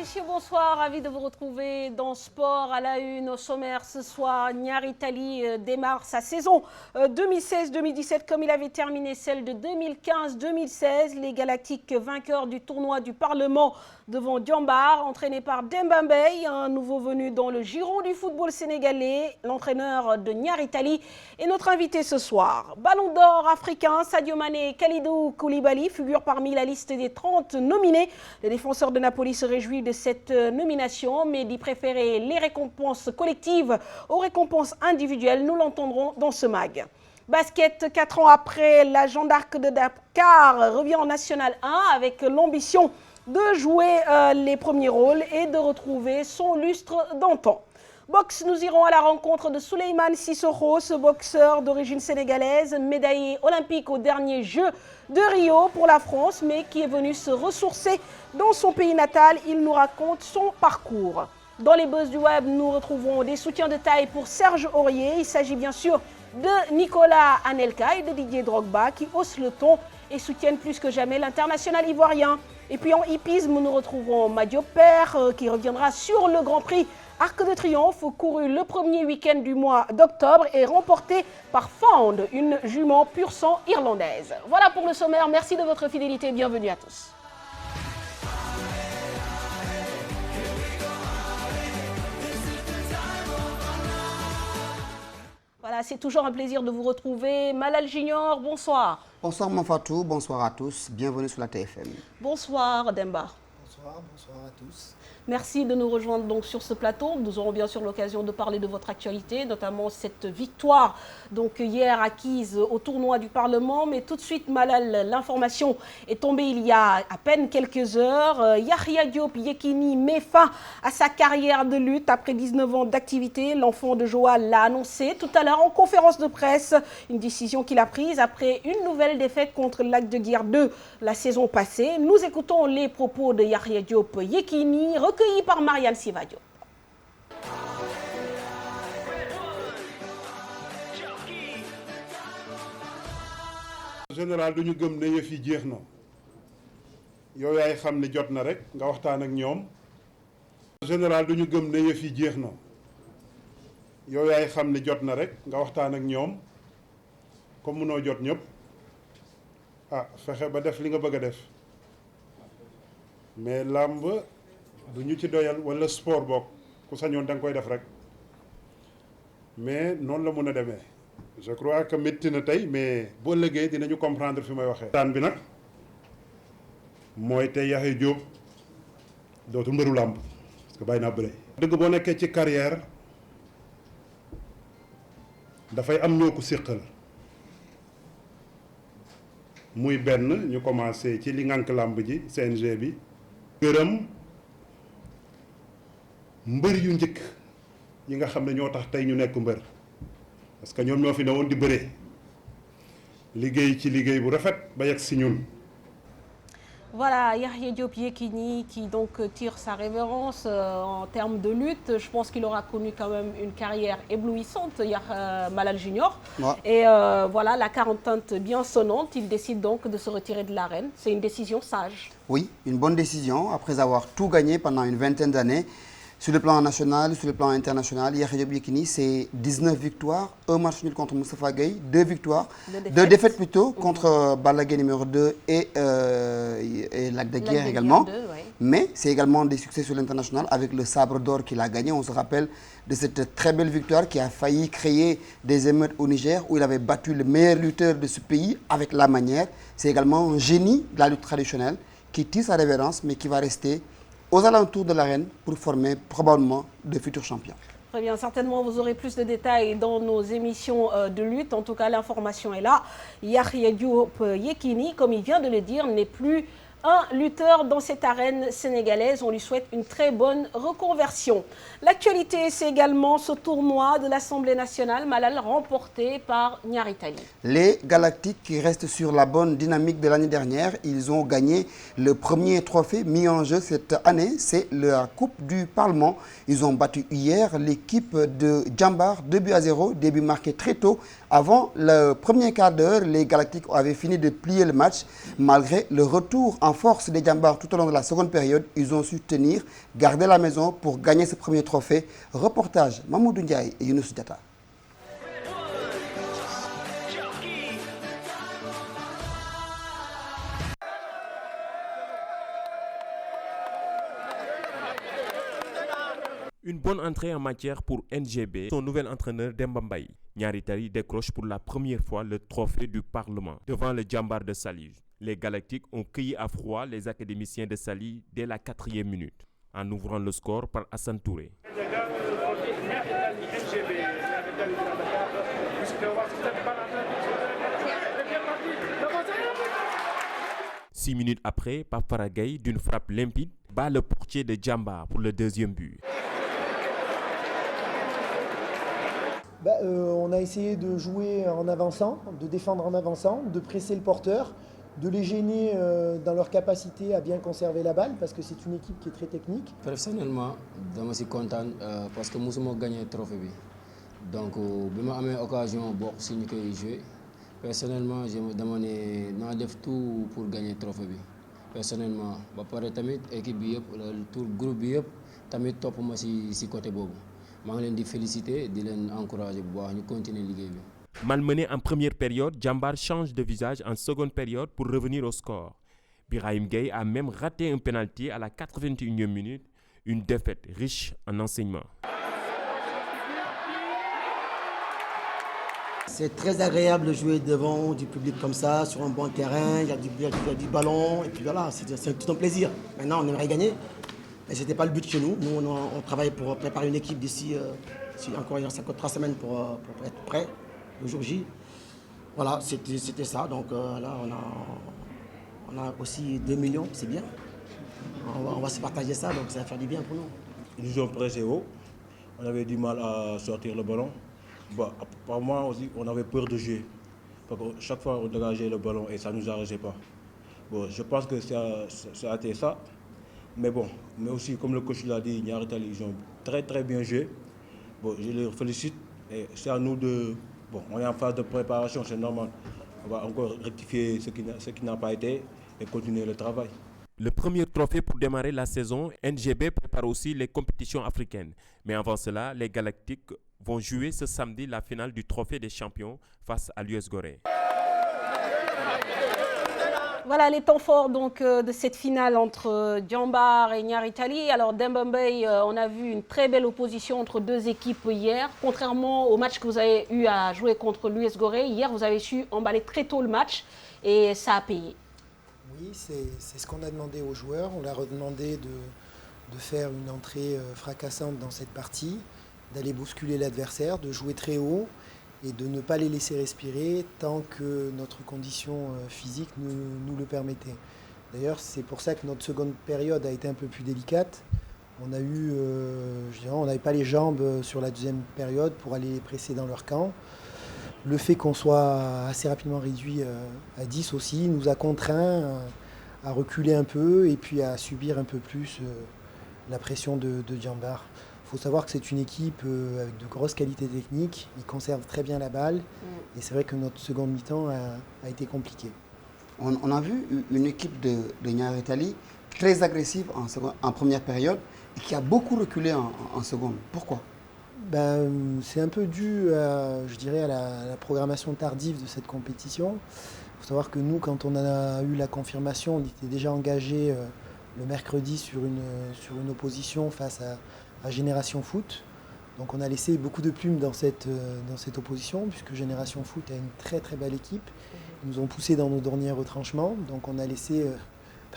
messieurs, bonsoir. Ravi de vous retrouver dans Sport à la une. Au sommaire ce soir, Nyari Tali démarre sa saison 2016-2017 comme il avait terminé celle de 2015-2016. Les Galactiques vainqueurs du tournoi du Parlement devant Diambar, entraîné par Demba Mbaye, un nouveau venu dans le giron du football sénégalais. L'entraîneur de Nyari Tali est notre invité ce soir. Ballon d'or africain, Sadio Mané et Kalidou Koulibaly figurent parmi la liste des 30 nominés. Le défenseur de Napoli se réjouit de cette nomination, mais d'y préférer les récompenses collectives aux récompenses individuelles. Nous l'entendrons dans ce mag. Basket, 4 ans après, la Jeanne d'Arc de Dakar revient en National 1 avec l'ambition de jouer les premiers rôles et de retrouver son lustre d'antan. Boxe, nous irons à la rencontre de Souleymane Sissoko, ce boxeur d'origine sénégalaise, médaillé olympique aux derniers Jeux de Rio pour la France, mais qui est venu se ressourcer dans son pays natal. Il nous raconte son parcours. Dans les buzz du web, nous retrouvons des soutiens de taille pour Serge Aurier. Il s'agit bien sûr de Nicolas Anelka et de Didier Drogba qui haussent le ton et soutiennent plus que jamais l'international ivoirien. Et puis en hippisme, nous retrouvons Madio Père qui reviendra sur le Grand Prix Arc de Triomphe, couru le premier week-end du mois d'octobre et remporté par Found, une jument pur sang irlandaise. Voilà pour le sommaire. Merci de votre fidélité. Bienvenue à tous. Voilà, c'est toujours un plaisir de vous retrouver. Malal Junior, bonsoir. Bonsoir Manfatou, bonsoir à tous. Bienvenue sur la TFM. Bonsoir Demba. Bonsoir à tous. Merci de nous rejoindre donc sur ce plateau. Nous aurons bien sûr l'occasion de parler de votre actualité, notamment cette victoire donc hier acquise au tournoi du Parlement. Mais tout de suite, Malal, l'information est tombée il y a à peine quelques heures. Yahya Diop Yekini met fin à sa carrière de lutte après 19 ans d'activité. L'enfant de Joal l'a annoncé tout à l'heure en conférence de presse. Une décision qu'il a prise après une nouvelle défaite contre le Lac de Guiers 2 la saison passée. Nous écoutons les propos de Yahya Diop Yekini, recueilli par Marianne Sivadio. général duñu gëm ne yëf yi jeex na yow yaay xam ne jot na rek nga waxtaan ak ñoom général duñu gëm ne yëf yi jeex na yow yaay xam ne jot na rek nga waxtaan ak ñoom comme mënoo jot ñëpp fexe ba def li nga bëgg a def mais làmb du ñu ci doyal wala sport bokk ku sañoon da nga koy def rek mais noonu la mën a demee je crois que métti na tey mais boo ëllëgee dinañu comprendre fi may waxee. daan bi nag mooy tey Yahya Diop dootul mbëru làmb parce que bàyyi naa bëre. dëgg boo nekkee ci carrière dafay am ñoo ko séqal muy benn ñu commencé ci li ngànk làmb ji CNG bi. gërëm mbër yu njëkk yi nga xam ne ñoo tax tey ñu nekk mbër parce que ñoom ñoo fi newoon di bëre liggéey ci liggéey bu rafet ba yegg si ñun. Voilà, Yahya Diop Yekini qui donc tire sa révérence en termes de lutte. Je pense qu'il aura connu quand même une carrière éblouissante, Malal Junior. Ouais. Et voilà, la quarantaine bien sonnante, il décide donc de se retirer de l'arène. C'est une décision sage. Oui, une bonne décision après avoir tout gagné pendant une vingtaine d'années. Sur le plan national, sur le plan international, Yahya Diop Yekini, c'est 19 victoires, un match nul contre Moustapha Gueye, 2 victoires, 2 défaites plutôt contre Balla Gaye numéro 2 et Lac de Guiers également. 2, ouais. Mais c'est également des succès sur l'international avec le sabre d'or qu'il a gagné. On se rappelle de cette très belle victoire qui a failli créer des émeutes au Niger où il avait battu le meilleur lutteur de ce pays avec la manière. C'est également un génie de la lutte traditionnelle qui tire sa révérence mais qui va rester aux alentours de l'arène pour former probablement de futurs champions. Très bien, certainement vous aurez plus de détails dans nos émissions de lutte. En tout cas, l'information est là. Yahya Diop Yekini, comme il vient de le dire, n'est plus un lutteur dans cette arène sénégalaise. On lui souhaite une très bonne reconversion. L'actualité, c'est également ce tournoi de l'Assemblée nationale, Malal, remporté par Nyari Tali. Les Galactiques qui restent sur la bonne dynamique de l'année dernière, ils ont gagné le premier trophée mis en jeu cette année, c'est la Coupe du Parlement. Ils ont battu hier l'équipe de Diambar 2-0, début marqué très tôt Avant le premier quart d'heure, les Galactiques avaient fini de plier le match. Malgré le retour en force des Djambar tout au long de la seconde période, ils ont su tenir, garder la maison pour gagner ce premier trophée. Reportage Mamoudou Ndiaye et Younous Diatta. Une bonne entrée en matière pour NGB, son nouvel entraîneur Demba Mbaye. Nyari Tally décroche pour la première fois le trophée du Parlement devant le Djambar de Saly. Les Galactiques ont cueilli à froid les académiciens de Saly dès la 4e minute, en ouvrant le score par Hassan Touré. 6 minutes après, Pape Faragaï, d'une frappe limpide, bat le portier de Djambar pour le deuxième but. On a essayé de jouer en avançant, de défendre en avançant, de presser le porteur, de les gêner dans leur capacité à bien conserver la balle parce que c'est une équipe qui est très technique. Personnellement, je suis content parce que nous avons gagné le trophée. Donc, quand j'ai eu l'occasion de jouer, personnellement, je me demandé de faire tout pour gagner le trophée. Personnellement, l'équipe, le groupe, tamit top ma si côté bobu. Je les félicite et les encourager à continuer à jouer. Malmené en première période, Djambar change de visage en seconde période pour revenir au score. Birahim Gueye a même raté un penalty à la 81e minute, une défaite riche en enseignements. C'est très agréable de jouer devant du public comme ça, sur un bon terrain, il y a du ballon, et puis voilà, c'est tout un plaisir. Maintenant, on aimerait gagner, mais ce n'était pas le but chez nous. Nous, on travaille pour préparer une équipe d'ici encore 3 semaines pour être prêt le jour J. Voilà, c'était ça. Donc là, on a aussi 2 millions, c'est bien. On va se partager ça, donc ça va faire du bien pour nous. Ils nous ont pressé haut, on avait du mal à sortir le ballon. Par moi aussi, on avait peur de jouer. Parce que chaque fois, on dégageait le ballon et ça ne nous arrangeait pas. Je pense que ça a été ça. Mais aussi, comme le coach l'a dit, Nyari Tally, ils ont très très bien joué. Je les félicite et c'est à nous de... on est en phase de préparation, c'est normal. On va encore rectifier ce qui n'a pas été et continuer le travail. Le premier trophée pour démarrer la saison, NGB prépare aussi les compétitions africaines. Mais avant cela, les Galactiques vont jouer ce samedi la finale du trophée des champions face à l'US Gorée. Voilà les temps forts donc, de cette finale entre Djambar et Nyari Tally. Alors Demba Mbaye, on a vu une très belle opposition entre deux équipes hier. Contrairement au match que vous avez eu à jouer contre l'US Gorée, hier vous avez su emballer très tôt le match et ça a payé. Oui, c'est ce qu'on a demandé aux joueurs. On leur a demandé de faire une entrée fracassante dans cette partie, d'aller bousculer l'adversaire, de jouer très haut et de ne pas les laisser respirer tant que notre condition physique nous le permettait. D'ailleurs, c'est pour ça que notre seconde période a été un peu plus délicate. On a eu, on n'avait pas les jambes sur la deuxième période pour aller les presser dans leur camp. Le fait qu'on soit assez rapidement réduit à 10 aussi nous a contraints à reculer un peu et puis à subir un peu plus la pression de Djambar. Il faut savoir que c'est une équipe avec de grosses qualités techniques, ils conservent très bien la balle et c'est vrai que notre seconde mi-temps a été compliquée. On a vu une équipe de Nyari Tally très agressive en première période et qui a beaucoup reculé en seconde. Pourquoi ? C'est un peu dû je dirais, à la programmation tardive de cette compétition. Il faut savoir que nous, quand on a eu la confirmation, on était déjà engagé le mercredi sur une opposition face à Génération Foot. Donc on a laissé beaucoup de plumes dans cette opposition, puisque Génération Foot a une très très belle équipe. Ils nous ont poussé dans nos derniers retranchements, donc on a laissé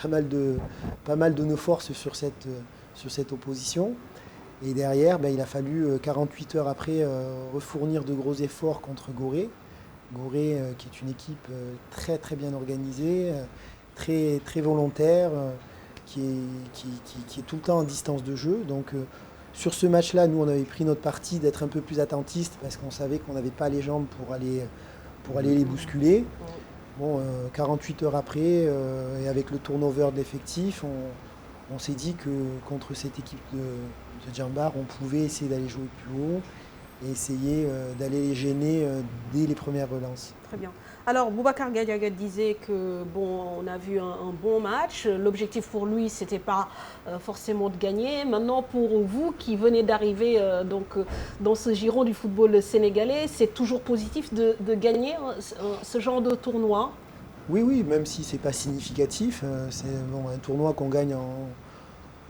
pas mal de nos forces sur cette opposition. Et derrière, il a fallu 48 heures après refournir de gros efforts contre Gorée. Gorée qui est une équipe très très bien organisée, très, très volontaire, qui est tout le temps en distance de jeu. Donc sur ce match-là, nous on avait pris notre parti d'être un peu plus attentiste parce qu'on savait qu'on n'avait pas les jambes pour aller les bousculer. 48 heures après, et avec le turnover de l'effectif, on s'est dit que contre cette équipe de Djambar, on pouvait essayer d'aller jouer plus haut et essayer d'aller les gêner dès les premières relances. Très bien. Alors, Boubacar Gadiaga disait que, bon, on a vu un bon match. L'objectif pour lui, ce n'était pas forcément de gagner. Maintenant, pour vous qui venez d'arriver dans ce giron du football sénégalais, c'est toujours positif de gagner ce genre de tournoi? Oui, oui, même si ce n'est pas significatif. C'est un tournoi qu'on gagne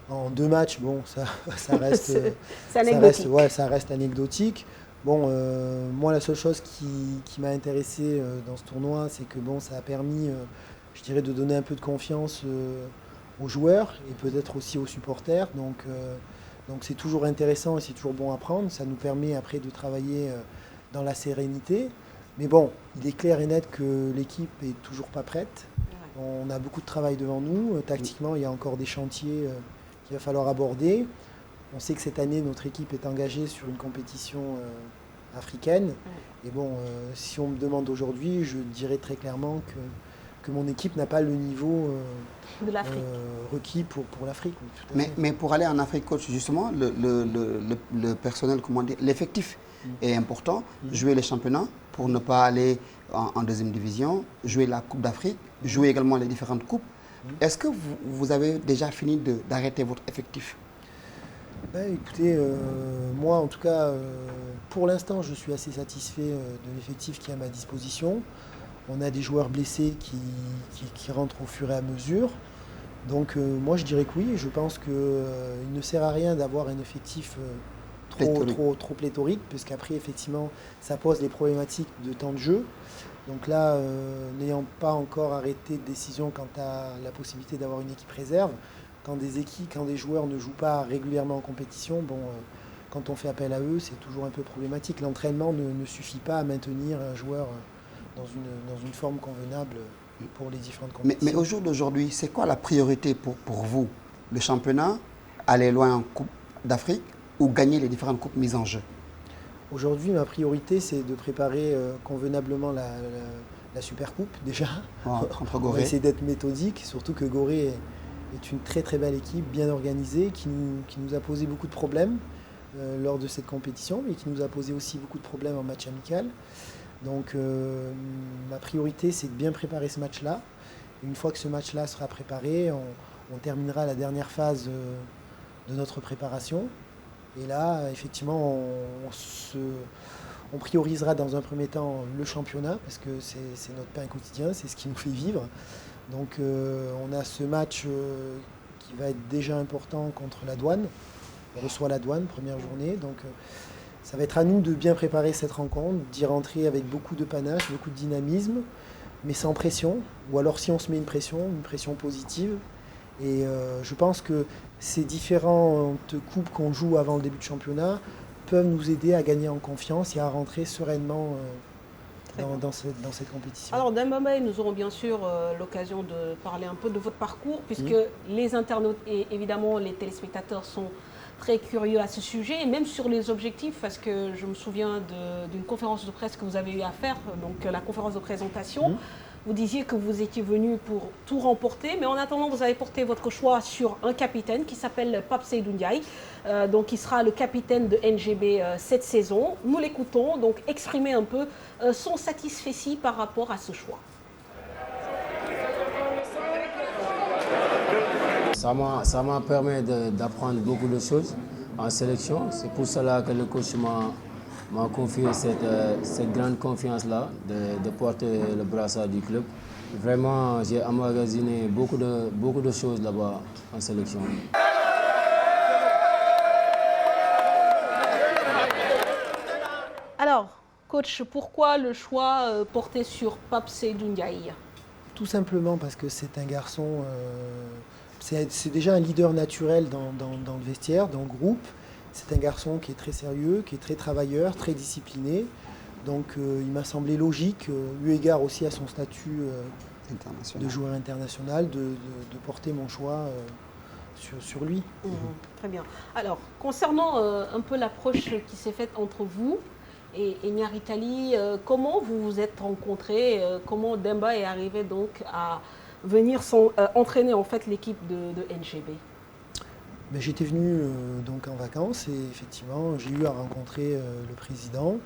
en 2 matchs, bon, ça reste, ça reste anecdotique. Bon, moi, la seule chose qui m'a intéressé dans ce tournoi, c'est que bon, ça a permis, je dirais, de donner un peu de confiance aux joueurs et peut-être aussi aux supporters. Donc c'est toujours intéressant et c'est toujours bon à prendre. Ça nous permet après de travailler dans la sérénité. Mais bon, il est clair et net que l'équipe est toujours pas prête. On a beaucoup de travail devant nous. Tactiquement, il y a encore des chantiers qu'il va falloir aborder. On sait que cette année, notre équipe est engagée sur une compétition africaine. Et bon, si on me demande aujourd'hui, je dirais très clairement que mon équipe n'a pas le niveau requis pour l'Afrique. Mais pour aller en Afrique, coach, justement, le personnel, comment dire, l'effectif est important. Jouer les championnats pour ne pas aller en deuxième division, jouer la Coupe d'Afrique, jouer également les différentes coupes. Est-ce que vous avez déjà fini d'arrêter votre effectif? Ben, écoutez, moi en tout cas, pour l'instant, je suis assez satisfait de l'effectif qui est à ma disposition. On a des joueurs blessés qui rentrent au fur et à mesure. Donc moi je dirais que oui, je pense qu'il ne sert à rien d'avoir un effectif trop pléthorique, puisqu'après effectivement ça pose les problématiques de temps de jeu. Donc là, n'ayant pas encore arrêté de décision quant à la possibilité d'avoir une équipe réserve, quand des joueurs ne jouent pas régulièrement en compétition, bon, quand on fait appel à eux, c'est toujours un peu problématique. L'entraînement ne suffit pas à maintenir un joueur dans une forme convenable pour les différentes compétitions. Mais au jour d'aujourd'hui, c'est quoi la priorité pour vous? Le championnat, aller loin en Coupe d'Afrique ou gagner les différentes coupes mises en jeu? Aujourd'hui, ma priorité, c'est de préparer convenablement la Super Coupe, déjà. Contre On Gorée. va essayer d'être méthodique, surtout que Gorée est une très très belle équipe, bien organisée, qui nous a posé beaucoup de problèmes lors de cette compétition, mais qui nous a posé aussi beaucoup de problèmes en match amical. Donc ma priorité, c'est de bien préparer ce match-là. Une fois que ce match-là sera préparé, on terminera la dernière phase de notre préparation. Et là, effectivement, on priorisera dans un premier temps le championnat, parce que c'est notre pain quotidien, c'est ce qui nous fait vivre. Donc on a ce match qui va être déjà important contre la Douane. On reçoit la Douane, première journée. Donc ça va être à nous de bien préparer cette rencontre, d'y rentrer avec beaucoup de panache, beaucoup de dynamisme, mais sans pression. Ou alors si on se met une pression positive. Et je pense que ces différentes coupes qu'on joue avant le début de championnat peuvent nous aider à gagner en confiance et à rentrer sereinement dans cette compétition. Alors, Demba Mbaye, nous aurons bien sûr l'occasion de parler un peu de votre parcours, puisque les internautes et évidemment les téléspectateurs sont très curieux à ce sujet, et même sur les objectifs, parce que je me souviens d'une conférence de presse que vous avez eu à faire, donc la conférence de présentation. Vous disiez que vous étiez venu pour tout remporter, mais en attendant, vous avez porté votre choix sur un capitaine qui s'appelle Pape Seydou Ndiaye, donc il sera le capitaine de NGB cette saison. Nous l'écoutons, donc exprimer un peu son satisfecit par rapport à ce choix. Ça m'a permis d'apprendre beaucoup de choses en sélection. C'est pour cela que le coach m'a confié cette grande confiance-là de porter le brassard du club. Vraiment, j'ai emmagasiné beaucoup de choses là-bas en sélection. Alors, coach, pourquoi le choix porté sur Pape Seydou Ndiaye? Tout simplement parce que c'est un garçon, c'est déjà un leader naturel dans le vestiaire, dans le groupe. C'est un garçon qui est très sérieux, qui est très travailleur, très discipliné. Donc il m'a semblé logique, eu égard aussi à son statut de joueur international, de porter mon choix sur lui. Très bien. Alors, concernant un peu l'approche qui s'est faite entre vous et Niary Tally, comment vous vous êtes rencontrés, comment Demba est arrivé donc à venir entraîner en fait l'équipe de NGB? J'étais venu donc en vacances et effectivement j'ai eu à rencontrer le président.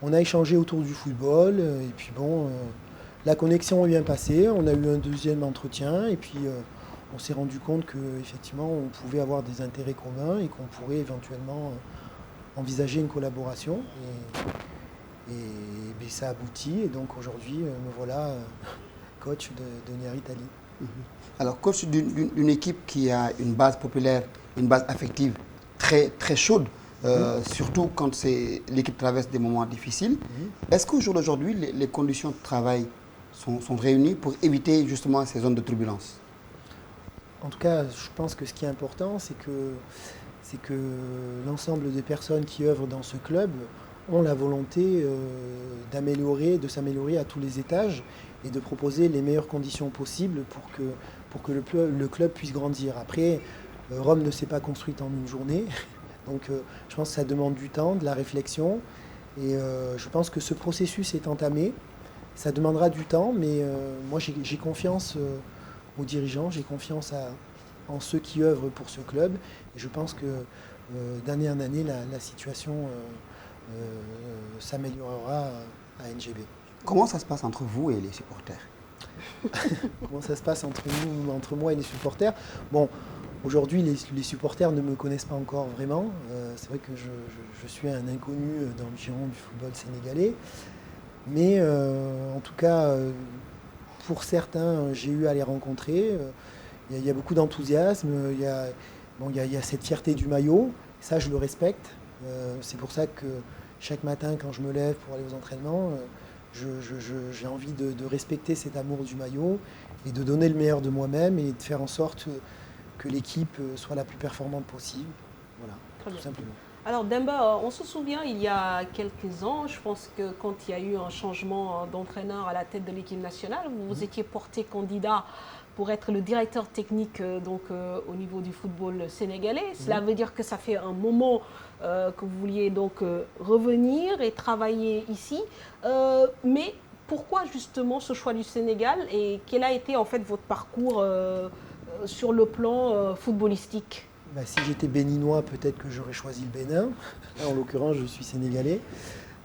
On a échangé autour du football et puis bon, la connexion est bien passée. On a eu un deuxième entretien et puis on s'est rendu compte qu'effectivement on pouvait avoir des intérêts communs et qu'on pourrait éventuellement envisager une collaboration. Et ça aboutit et donc aujourd'hui me voilà coach de Niari Italie. Alors, coach d'une équipe qui a une base populaire, une base affective très, très chaude, surtout quand l'équipe traverse des moments difficiles, est-ce qu'au jour d'aujourd'hui, les conditions de travail sont réunies pour éviter justement ces zones de turbulence? En tout cas, je pense que ce qui est important, c'est que l'ensemble des personnes qui œuvrent dans ce club ont la volonté de s'améliorer à tous les étages et de proposer les meilleures conditions possibles pour que le club puisse grandir. Après, Rome ne s'est pas construite en une journée, donc je pense que ça demande du temps, de la réflexion, et je pense que ce processus est entamé. Ça demandera du temps, mais moi j'ai confiance aux dirigeants, j'ai confiance en ceux qui œuvrent pour ce club, et je pense que d'année en année, la situation s'améliorera à NGB. Comment ça se passe entre vous et les supporters? Comment ça se passe entre moi et les supporters? Bon, aujourd'hui, les supporters ne me connaissent pas encore vraiment. C'est vrai que je suis un inconnu dans le giron du football sénégalais. Mais en tout cas, pour certains, j'ai eu à les rencontrer. Il y a beaucoup d'enthousiasme. Il y a cette fierté du maillot. Ça, je le respecte. C'est pour ça que chaque matin, quand je me lève pour aller aux entraînements, j'ai envie de respecter cet amour du maillot et de donner le meilleur de moi-même et de faire en sorte que l'équipe soit la plus performante possible. Voilà, tout simplement. Alors Demba, on se souvient il y a quelques ans, je pense que quand il y a eu un changement d'entraîneur à la tête de l'équipe nationale, vous étiez porté candidat pour être le directeur technique au niveau du football sénégalais. Cela veut dire que ça fait un moment que vous vouliez donc revenir et travailler ici. Mais pourquoi justement ce choix du Sénégal et quel a été en fait votre parcours sur le plan footballistique? Si j'étais béninois, peut-être que j'aurais choisi le Bénin. Là, en l'occurrence, je suis sénégalais.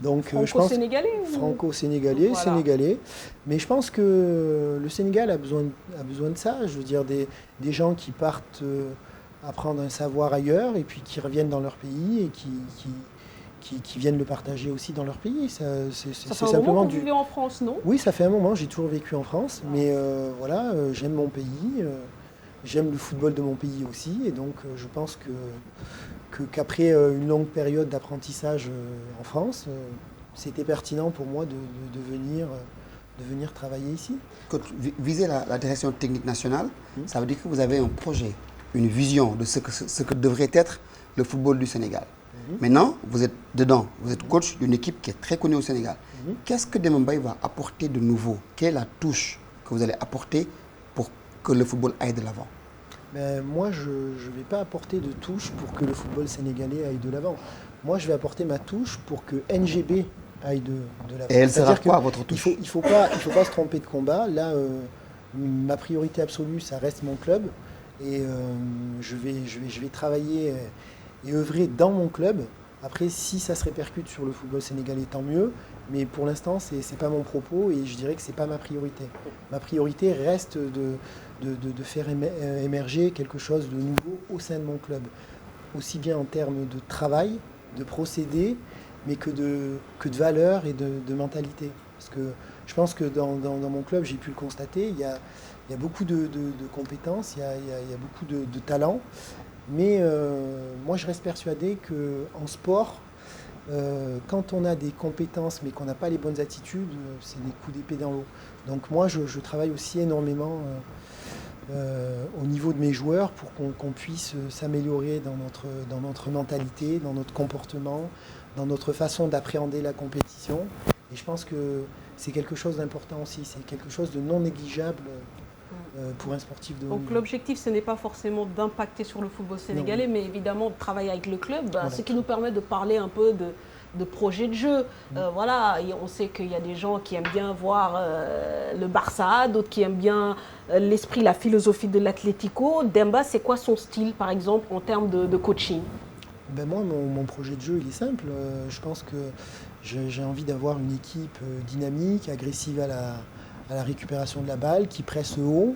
Donc, franco-sénégalais Franco-sénégalais, voilà. Sénégalais. Mais je pense que le Sénégal a besoin de ça. Je veux dire, des gens qui partent apprendre un savoir ailleurs et puis qui reviennent dans leur pays et qui viennent le partager aussi dans leur pays. Ça fait un moment que vous vivez en France, non? Oui, ça fait un moment. J'ai toujours vécu en France. Mais voilà, j'aime mon pays. J'aime le football de mon pays aussi. Et donc, je pense qu'après une longue période d'apprentissage en France, c'était pertinent pour moi de venir travailler ici. Quand visez la direction technique nationale, ça veut dire que vous avez un projet, une vision de ce que devrait être le football du Sénégal. Maintenant, vous êtes dedans, vous êtes coach d'une équipe qui est très connue au Sénégal. Qu'est-ce que Demba Mbaye va apporter de nouveau? Quelle est la touche que vous allez apporter pour que le football aille de l'avant? Moi, je ne vais pas apporter de touche pour que le football sénégalais aille de l'avant. Moi, je vais apporter ma touche pour que NGB aille de l'avant. Et elle sera quoi, votre touche? Il faut pas se tromper de combat. Là, ma priorité absolue, ça reste mon club. Et je vais travailler et œuvrer dans mon club. Après, si ça se répercute sur le football sénégalais, tant mieux. Mais pour l'instant, ce n'est pas mon propos et je dirais que ce n'est pas ma priorité. Ma priorité reste de faire émerger quelque chose de nouveau au sein de mon club. Aussi bien en termes de travail, de procédés, mais que de valeurs et de mentalité. Parce que je pense que dans mon club, j'ai pu le constater, il y a beaucoup de compétences, il y a beaucoup de talents. Mais moi, je reste persuadé qu'en sport, quand on a des compétences mais qu'on n'a pas les bonnes attitudes, c'est des coups d'épée dans l'eau. Donc moi, je travaille aussi énormément au niveau de mes joueurs pour qu'on puisse s'améliorer dans notre mentalité, dans notre comportement, dans notre façon d'appréhender la compétition. Et je pense que c'est quelque chose d'important aussi, c'est quelque chose de non négligeable pour un sportif de haut niveau. Donc l'objectif, ce n'est pas forcément d'impacter sur le football sénégalais, mais évidemment de travailler avec le club, ce qui nous permet de parler un peu de projet de jeu. Voilà, et on sait qu'il y a des gens qui aiment bien voir le Barça, d'autres qui aiment bien l'esprit, la philosophie de l'Atlético. Demba, c'est quoi son style, par exemple, en termes de coaching? Ben moi, mon projet de jeu, il est simple. Je pense que j'ai envie d'avoir une équipe dynamique, agressive à la récupération de la balle, qui presse haut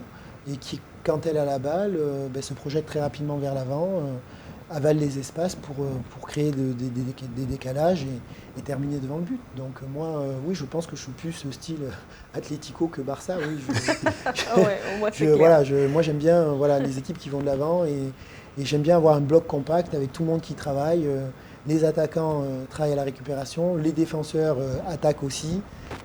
et qui, quand elle a la balle, se projette très rapidement vers l'avant, avale les espaces pour créer des décalages et terminer devant le but. Donc moi, oui, je pense que je suis plus ce style Atlético que Barça. Oui, moi j'aime bien les équipes qui vont de l'avant et j'aime bien avoir un bloc compact avec tout le monde qui travaille. Les attaquants travaillent à la récupération, les défenseurs attaquent aussi.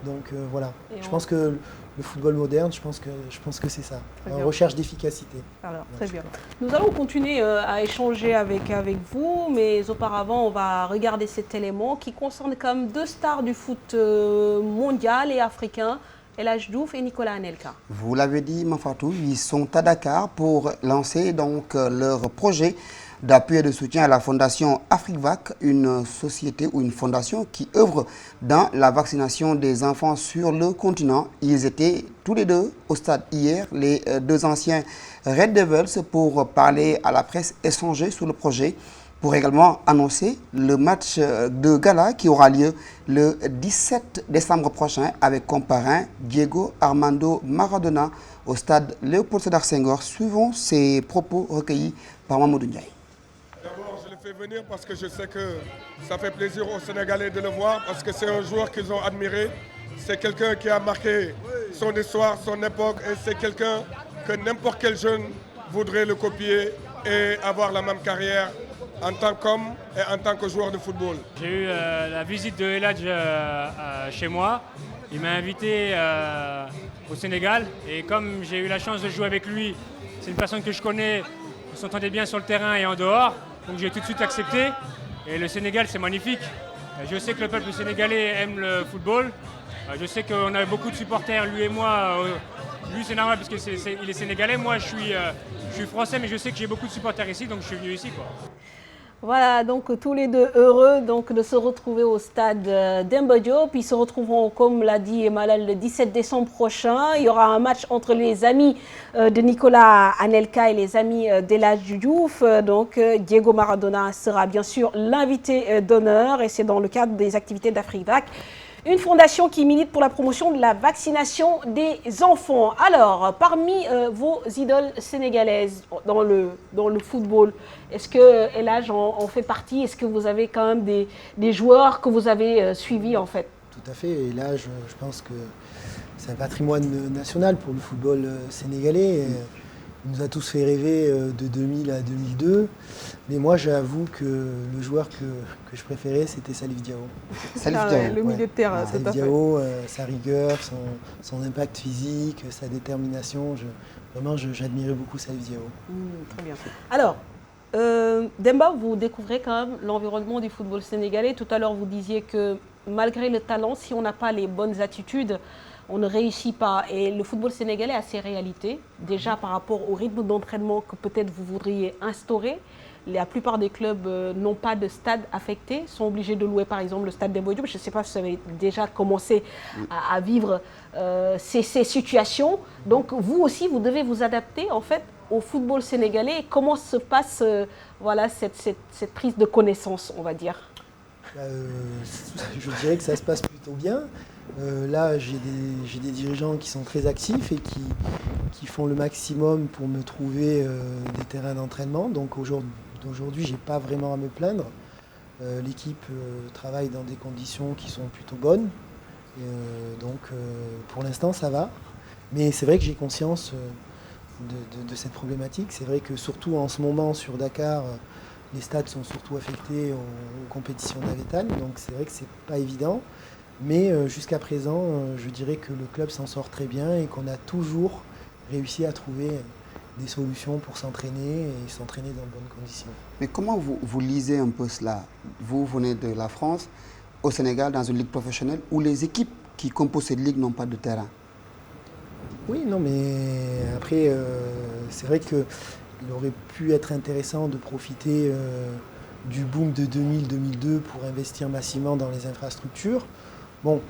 Donc voilà, je pense que le football moderne, je pense que c'est ça, recherche d'efficacité. Alors, très bien. Nous allons continuer à échanger avec vous, mais auparavant, on va regarder cet élément qui concerne quand même 2 stars du foot mondial et africain, El Hadji Diouf et Nicolas Anelka. Vous l'avez dit, Mafatou, ils sont à Dakar pour lancer donc leur projet d'appui et de soutien à la fondation AfriVac, une société ou une fondation qui œuvre dans la vaccination des enfants sur le continent. Ils étaient tous les deux au stade hier, les 2 anciens Red Devils, pour parler à la presse, échanger sur le projet, pour également annoncer le match de gala qui aura lieu le 17 décembre prochain avec comme parrain Diego Armando Maradona au stade Léopold Sédar Senghor. Suivons ces propos recueillis par Mamadou Ndiaye. D'abord, je le fais venir parce que je sais que ça fait plaisir aux Sénégalais de le voir, parce que c'est un joueur qu'ils ont admiré. C'est quelqu'un qui a marqué son histoire, son époque, et c'est quelqu'un que n'importe quel jeune voudrait le copier et avoir la même carrière en tant qu'homme et en tant que joueur de football. J'ai eu la visite de El Hadji chez moi. Il m'a invité au Sénégal, et comme j'ai eu la chance de jouer avec lui, c'est une personne que je connais, on s'entendait bien sur le terrain et en dehors. Donc j'ai tout de suite accepté, et le Sénégal c'est magnifique. Je sais que le peuple sénégalais aime le football. Je sais qu'on a beaucoup de supporters, lui et moi. Lui c'est normal parce qu'il est sénégalais, moi je suis français, mais je sais que j'ai beaucoup de supporters ici, donc je suis venu ici, quoi. Voilà, donc tous les deux heureux donc, de se retrouver au stade Demba Diop. Ils se retrouveront, comme l'a dit Malal, le 17 décembre prochain. Il y aura un match entre les amis de Nicolas Anelka et les amis d'El Hadji Diouf. Donc Diego Maradona sera bien sûr l'invité d'honneur, et c'est dans le cadre des activités d'AfriVac, une fondation qui milite pour la promotion de la vaccination des enfants. Alors, parmi vos idoles sénégalaises dans le football, est-ce que El Hadji en fait partie? Est-ce que vous avez quand même des joueurs que vous avez suivis en fait? Tout à fait, et là je pense que c'est un patrimoine national pour le football sénégalais. Il nous a tous fait rêver de 2000 à 2002. Mais moi, j'avoue que le joueur que je préférais, c'était Salif Diao. Salif Diao, le milieu de terrain, Salif Diao, sa rigueur, son impact physique, sa détermination. Vraiment, j'admirais beaucoup Salif Diao. Très bien. Alors, Demba, vous découvrez quand même l'environnement du football sénégalais. Tout à l'heure, vous disiez que malgré le talent, si on n'a pas les bonnes attitudes, on ne réussit pas. Et le football sénégalais a ses réalités, déjà par rapport au rythme d'entraînement que peut-être vous voudriez instaurer. La plupart des clubs n'ont pas de stade affecté, sont obligés de louer par exemple le stade Demba Diop. Je ne sais pas si vous avez déjà commencé à vivre ces situations. Donc vous aussi, vous devez vous adapter en fait au football sénégalais. Comment se passe voilà, cette prise de connaissance, on va dire? Je dirais que ça se passe plutôt bien. Là, j'ai des dirigeants qui sont très actifs et qui font le maximum pour me trouver des terrains d'entraînement. Donc aujourd'hui, je n'ai pas vraiment à me plaindre. L'équipe travaille dans des conditions qui sont plutôt bonnes. Donc pour l'instant, ça va. Mais c'est vrai que j'ai conscience de cette problématique. C'est vrai que surtout en ce moment sur Dakar, les stades sont surtout affectés aux compétitions navétanes. Donc c'est vrai que c'est pas évident. Mais jusqu'à présent, je dirais que le club s'en sort très bien et qu'on a toujours réussi à trouver des solutions pour s'entraîner et s'entraîner dans de bonnes conditions. Mais comment vous lisez un peu cela? Vous venez de la France, au Sénégal, dans une ligue professionnelle où les équipes qui composent cette ligue n'ont pas de terrain. Oui, non, mais après, c'est vrai qu'il aurait pu être intéressant de profiter du boom de 2000-2002 pour investir massivement dans les infrastructures. Bon,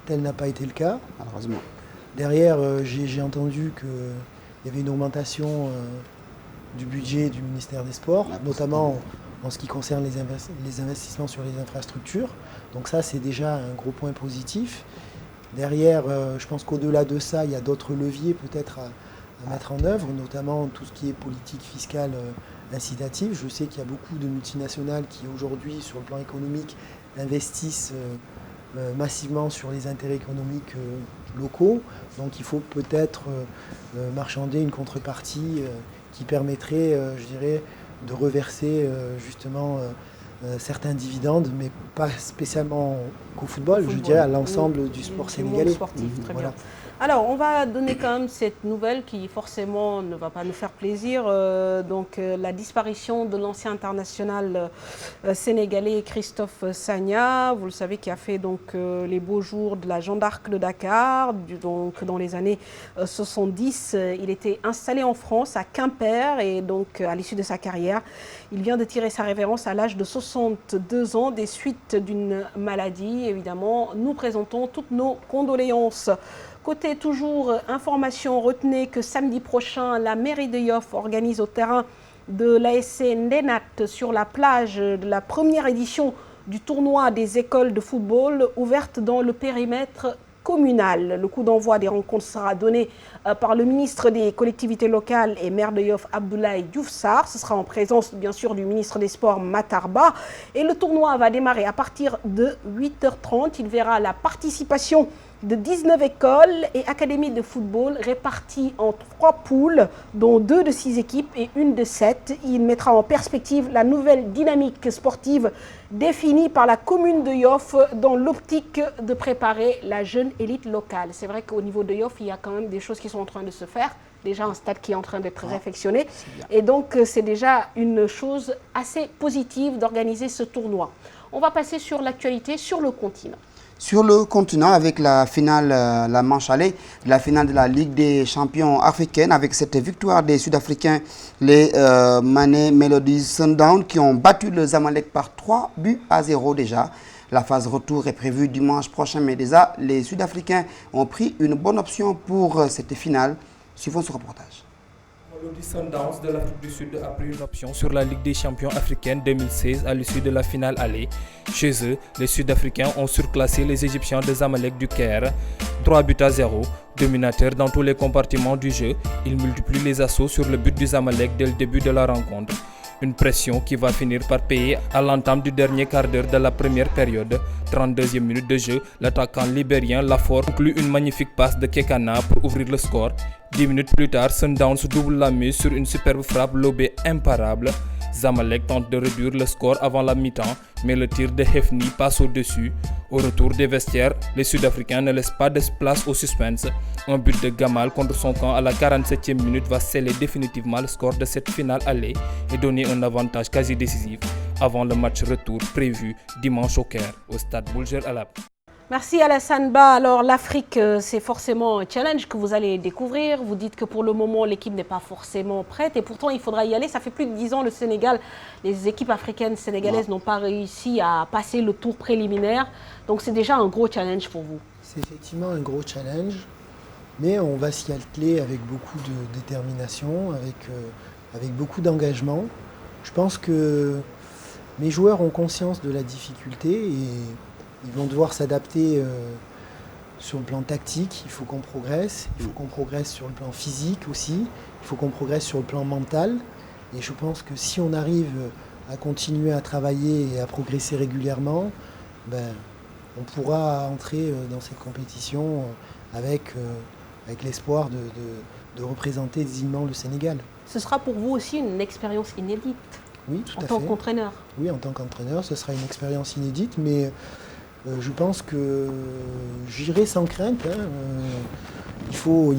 tel n'a pas été le cas. Malheureusement. Derrière, j'ai entendu qu'il y avait une augmentation du budget du ministère des Sports, notamment en ce qui concerne les investissements sur les infrastructures. Donc ça, c'est déjà un gros point positif. Derrière, je pense qu'au-delà de ça, il y a d'autres leviers peut-être à mettre en œuvre, notamment tout ce qui est politique fiscale incitative. Je sais qu'il y a beaucoup de multinationales qui aujourd'hui, sur le plan économique, investissent massivement sur les intérêts économiques locaux. Donc il faut peut-être marchander une contrepartie qui permettrait, je dirais, de reverser justement certains dividendes, mais pas spécialement qu'au football, je dirais à l'ensemble du sport sénégalais. Sportif, très bien. Alors, on va donner quand même cette nouvelle qui forcément ne va pas nous faire plaisir. La disparition de l'ancien international sénégalais Christophe Sagna, vous le savez, qui a fait les beaux jours de la Jeanne d'Arc de Dakar. Dans les années 70, il était installé en France, à Quimper, et donc à l'issue de sa carrière, il vient de tirer sa révérence à l'âge de 62 ans des suites d'une maladie. Évidemment, nous présentons toutes nos condoléances. Côté toujours information, retenez que samedi prochain, la mairie de Yoff organise au terrain de l'ASC Ndenat sur la plage de la première édition du tournoi des écoles de football ouverte dans le périmètre communal. Le coup d'envoi des rencontres sera donné par le ministre des collectivités locales et maire de Yoff, Abdoulaye Diouf Sarr. Ce sera en présence bien sûr du ministre des Sports, Matar Ba. Et le tournoi va démarrer à partir de 8h30. Il verra la participation de 19 écoles et académies de football réparties en 3 poules, dont 2 de 6 équipes et 1 de 7. Il mettra en perspective la nouvelle dynamique sportive définie par la commune de Yoff dans l'optique de préparer la jeune élite locale. C'est vrai qu'au niveau de Yoff, il y a quand même des choses qui sont en train de se faire. Déjà un stade qui est en train d'être réfectionné. Et donc c'est déjà une chose assez positive d'organiser ce tournoi. On va passer sur l'actualité sur le continent. Sur le continent, avec la finale, la manche allée, la finale de la Ligue des champions africaine, avec cette victoire des Sud-Africains, les Mané Melodies Sundown, qui ont battu le Zamalek par 3-0 déjà. La phase retour est prévue dimanche prochain, mais déjà, les Sud-Africains ont pris une bonne option pour cette finale. Suivons ce reportage. Le Sundowns de l'Afrique du Sud a pris une option sur la Ligue des champions africaine 2016 à l'issue de la finale allée. Chez eux, les Sud-Africains ont surclassé les Égyptiens de Zamalek du Caire, 3-0. Dominateurs dans tous les compartiments du jeu, ils multiplient les assauts sur le but du Zamalek dès le début de la rencontre. Une pression qui va finir par payer à l'entame du dernier quart d'heure de la première période. 32e minute de jeu, l'attaquant libérien Lafor conclut une magnifique passe de Kekana pour ouvrir le score. 10 minutes plus tard, Sundowns double la mise sur une superbe frappe lobée imparable. Zamalek tente de réduire le score avant la mi-temps, mais le tir de Hefni passe au-dessus. Au retour des vestiaires, les Sud-Africains ne laissent pas de place au suspense. Un but de Gamal contre son camp à la 47e minute va sceller définitivement le score de cette finale allée et donner un avantage quasi décisif avant le match retour prévu dimanche au Caire, au stade Boulger Alab. Merci Alassane Ba. Alors l'Afrique, c'est forcément un challenge que vous allez découvrir. Vous dites que pour le moment, l'équipe n'est pas forcément prête et pourtant, il faudra y aller. Ça fait plus de 10 ans, le Sénégal, les équipes africaines sénégalaises n'ont pas réussi à passer le tour préliminaire. Donc c'est déjà un gros challenge pour vous. C'est effectivement un gros challenge, mais on va s'y atteler avec beaucoup de détermination, avec beaucoup d'engagement. Je pense que mes joueurs ont conscience de la difficulté et ils vont devoir s'adapter sur le plan tactique. Il faut qu'on progresse. Il faut qu'on progresse sur le plan physique aussi. Il faut qu'on progresse sur le plan mental. Et je pense que si on arrive à continuer à travailler et à progresser régulièrement, on pourra entrer dans cette compétition avec l'espoir de représenter dignement le Sénégal. Ce sera pour vous aussi une expérience inédite. Oui, tout à fait. En tant qu'entraîneur. Oui, en tant qu'entraîneur, ce sera une expérience inédite, mais je pense que j'irai sans crainte. Il faut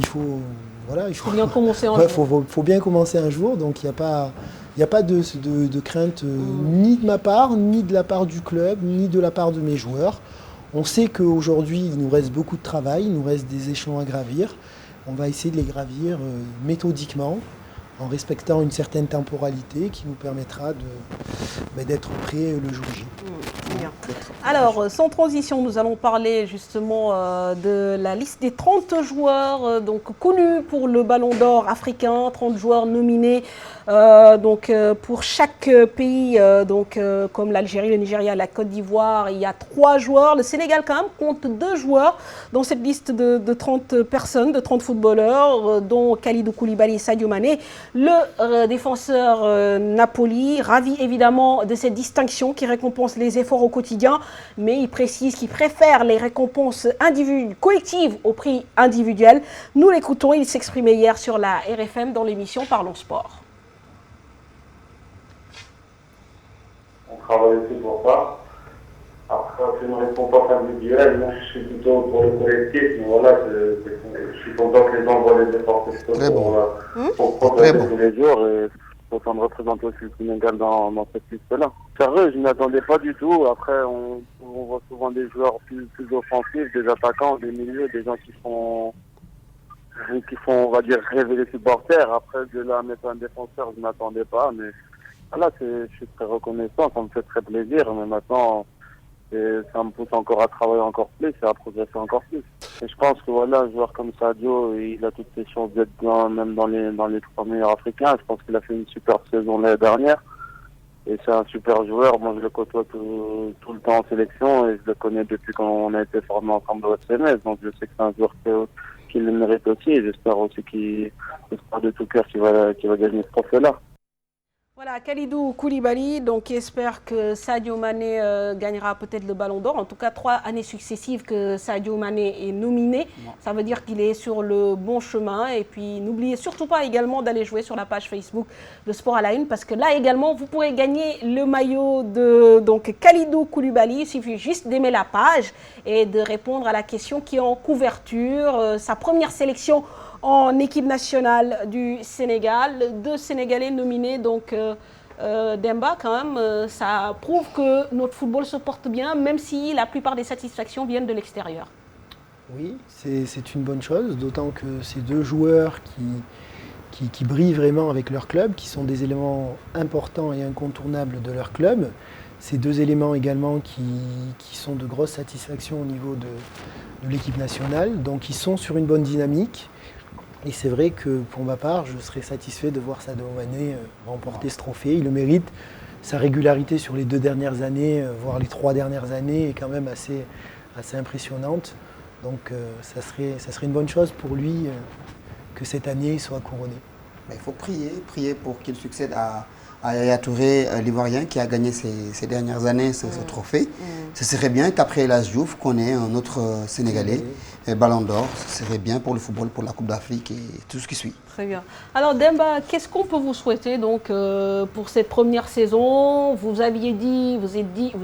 bien commencer un jour. Faut bien commencer un jour, donc il n'y a pas de crainte ni de ma part, ni de la part du club, ni de la part de mes joueurs. On sait qu'aujourd'hui, il nous reste beaucoup de travail, il nous reste des échelons à gravir. On va essayer de les gravir méthodiquement, en respectant une certaine temporalité qui nous permettra d'être prêts le jour J. Bien. Alors, sans transition, nous allons parler justement de la liste des 30 joueurs donc, connus pour le Ballon d'Or africain, 30 joueurs nominés pour chaque pays, comme l'Algérie, le Nigeria, la Côte d'Ivoire, il y a 3 joueurs. Le Sénégal quand même compte 2 joueurs dans cette liste de 30 personnes, de 30 footballeurs, dont Kalidou Koulibaly et Sadio Mané. Le défenseur Napoli, ravi évidemment de cette distinction qui récompense les efforts au quotidien, mais il précise qu'il préfère les récompenses collectives au prix individuel. Nous l'écoutons, il s'exprimait hier sur la RFM dans l'émission Parlons Sport. On travaille aussi pour ça. Après, c'est une récompense individuelle. Moi, je suis plutôt pour le collectif. Mais voilà, je suis content que les gens voient les efforts pour progresser tous les jours et autant de représenter aussi le Sénégal dans cette liste-là. Sérieux, je ne m'attendais pas du tout. Après, on voit souvent des joueurs plus offensifs, des attaquants, des milieux, des gens qui font, on va dire, rêver les supporters. Après, de là à mettre un défenseur, je ne m'attendais pas. Mais voilà, je suis très reconnaissant, ça me fait très plaisir. Mais maintenant, ça me pousse encore à travailler encore plus et à progresser encore plus. Et je pense que voilà, un joueur comme Sadio, il a toutes ses chances d'être même dans les 3 meilleurs africains. Je pense qu'il a fait une super saison l'année dernière. Et c'est un super joueur. Moi, je le côtoie tout le temps en sélection et je le connais depuis qu'on a été formés ensemble au SMS. Donc, je sais que c'est un joueur qui le mérite aussi et j'espère aussi j'espère de tout cœur qu'il va gagner ce trophée-là. Voilà, Kalidou Koulibaly, donc qui espère que Sadio Mané gagnera peut-être le Ballon d'Or. En tout cas, 3 années successives que Sadio Mané est nominé. Ça veut dire qu'il est sur le bon chemin. Et puis, n'oubliez surtout pas également d'aller jouer sur la page Facebook de Sport à la Une, parce que là également, vous pourrez gagner le maillot de Kalidou Koulibaly. Il suffit juste d'aimer la page et de répondre à la question qui est en couverture. Sa première sélection en équipe nationale du Sénégal, 2 Sénégalais nominés, donc Demba quand même, ça prouve que notre football se porte bien, même si la plupart des satisfactions viennent de l'extérieur. Oui, c'est une bonne chose, d'autant que ces 2 joueurs qui brillent vraiment avec leur club, qui sont des éléments importants et incontournables de leur club, ces 2 éléments également qui sont de grosses satisfactions au niveau de l'équipe nationale, donc ils sont sur une bonne dynamique. Et c'est vrai que pour ma part, je serais satisfait de voir Sadio Mané remporter ce trophée. Il le mérite. Sa régularité sur les 2 dernières années, voire les 3 dernières années, est quand même assez impressionnante. Donc ça serait une bonne chose pour lui que cette année il soit couronné. Il faut prier pour qu'il succède à Yaya Touré, l'Ivoirien, qui a gagné ces dernières années ce trophée. Ce serait bien qu'après Elas Diouf, qu'on ait un autre Sénégalais, Ballon d'Or. Ce serait bien pour le football, pour la Coupe d'Afrique et tout ce qui suit. Très bien. Alors Demba, qu'est-ce qu'on peut vous souhaiter donc, pour cette première saison? Vous avez dit que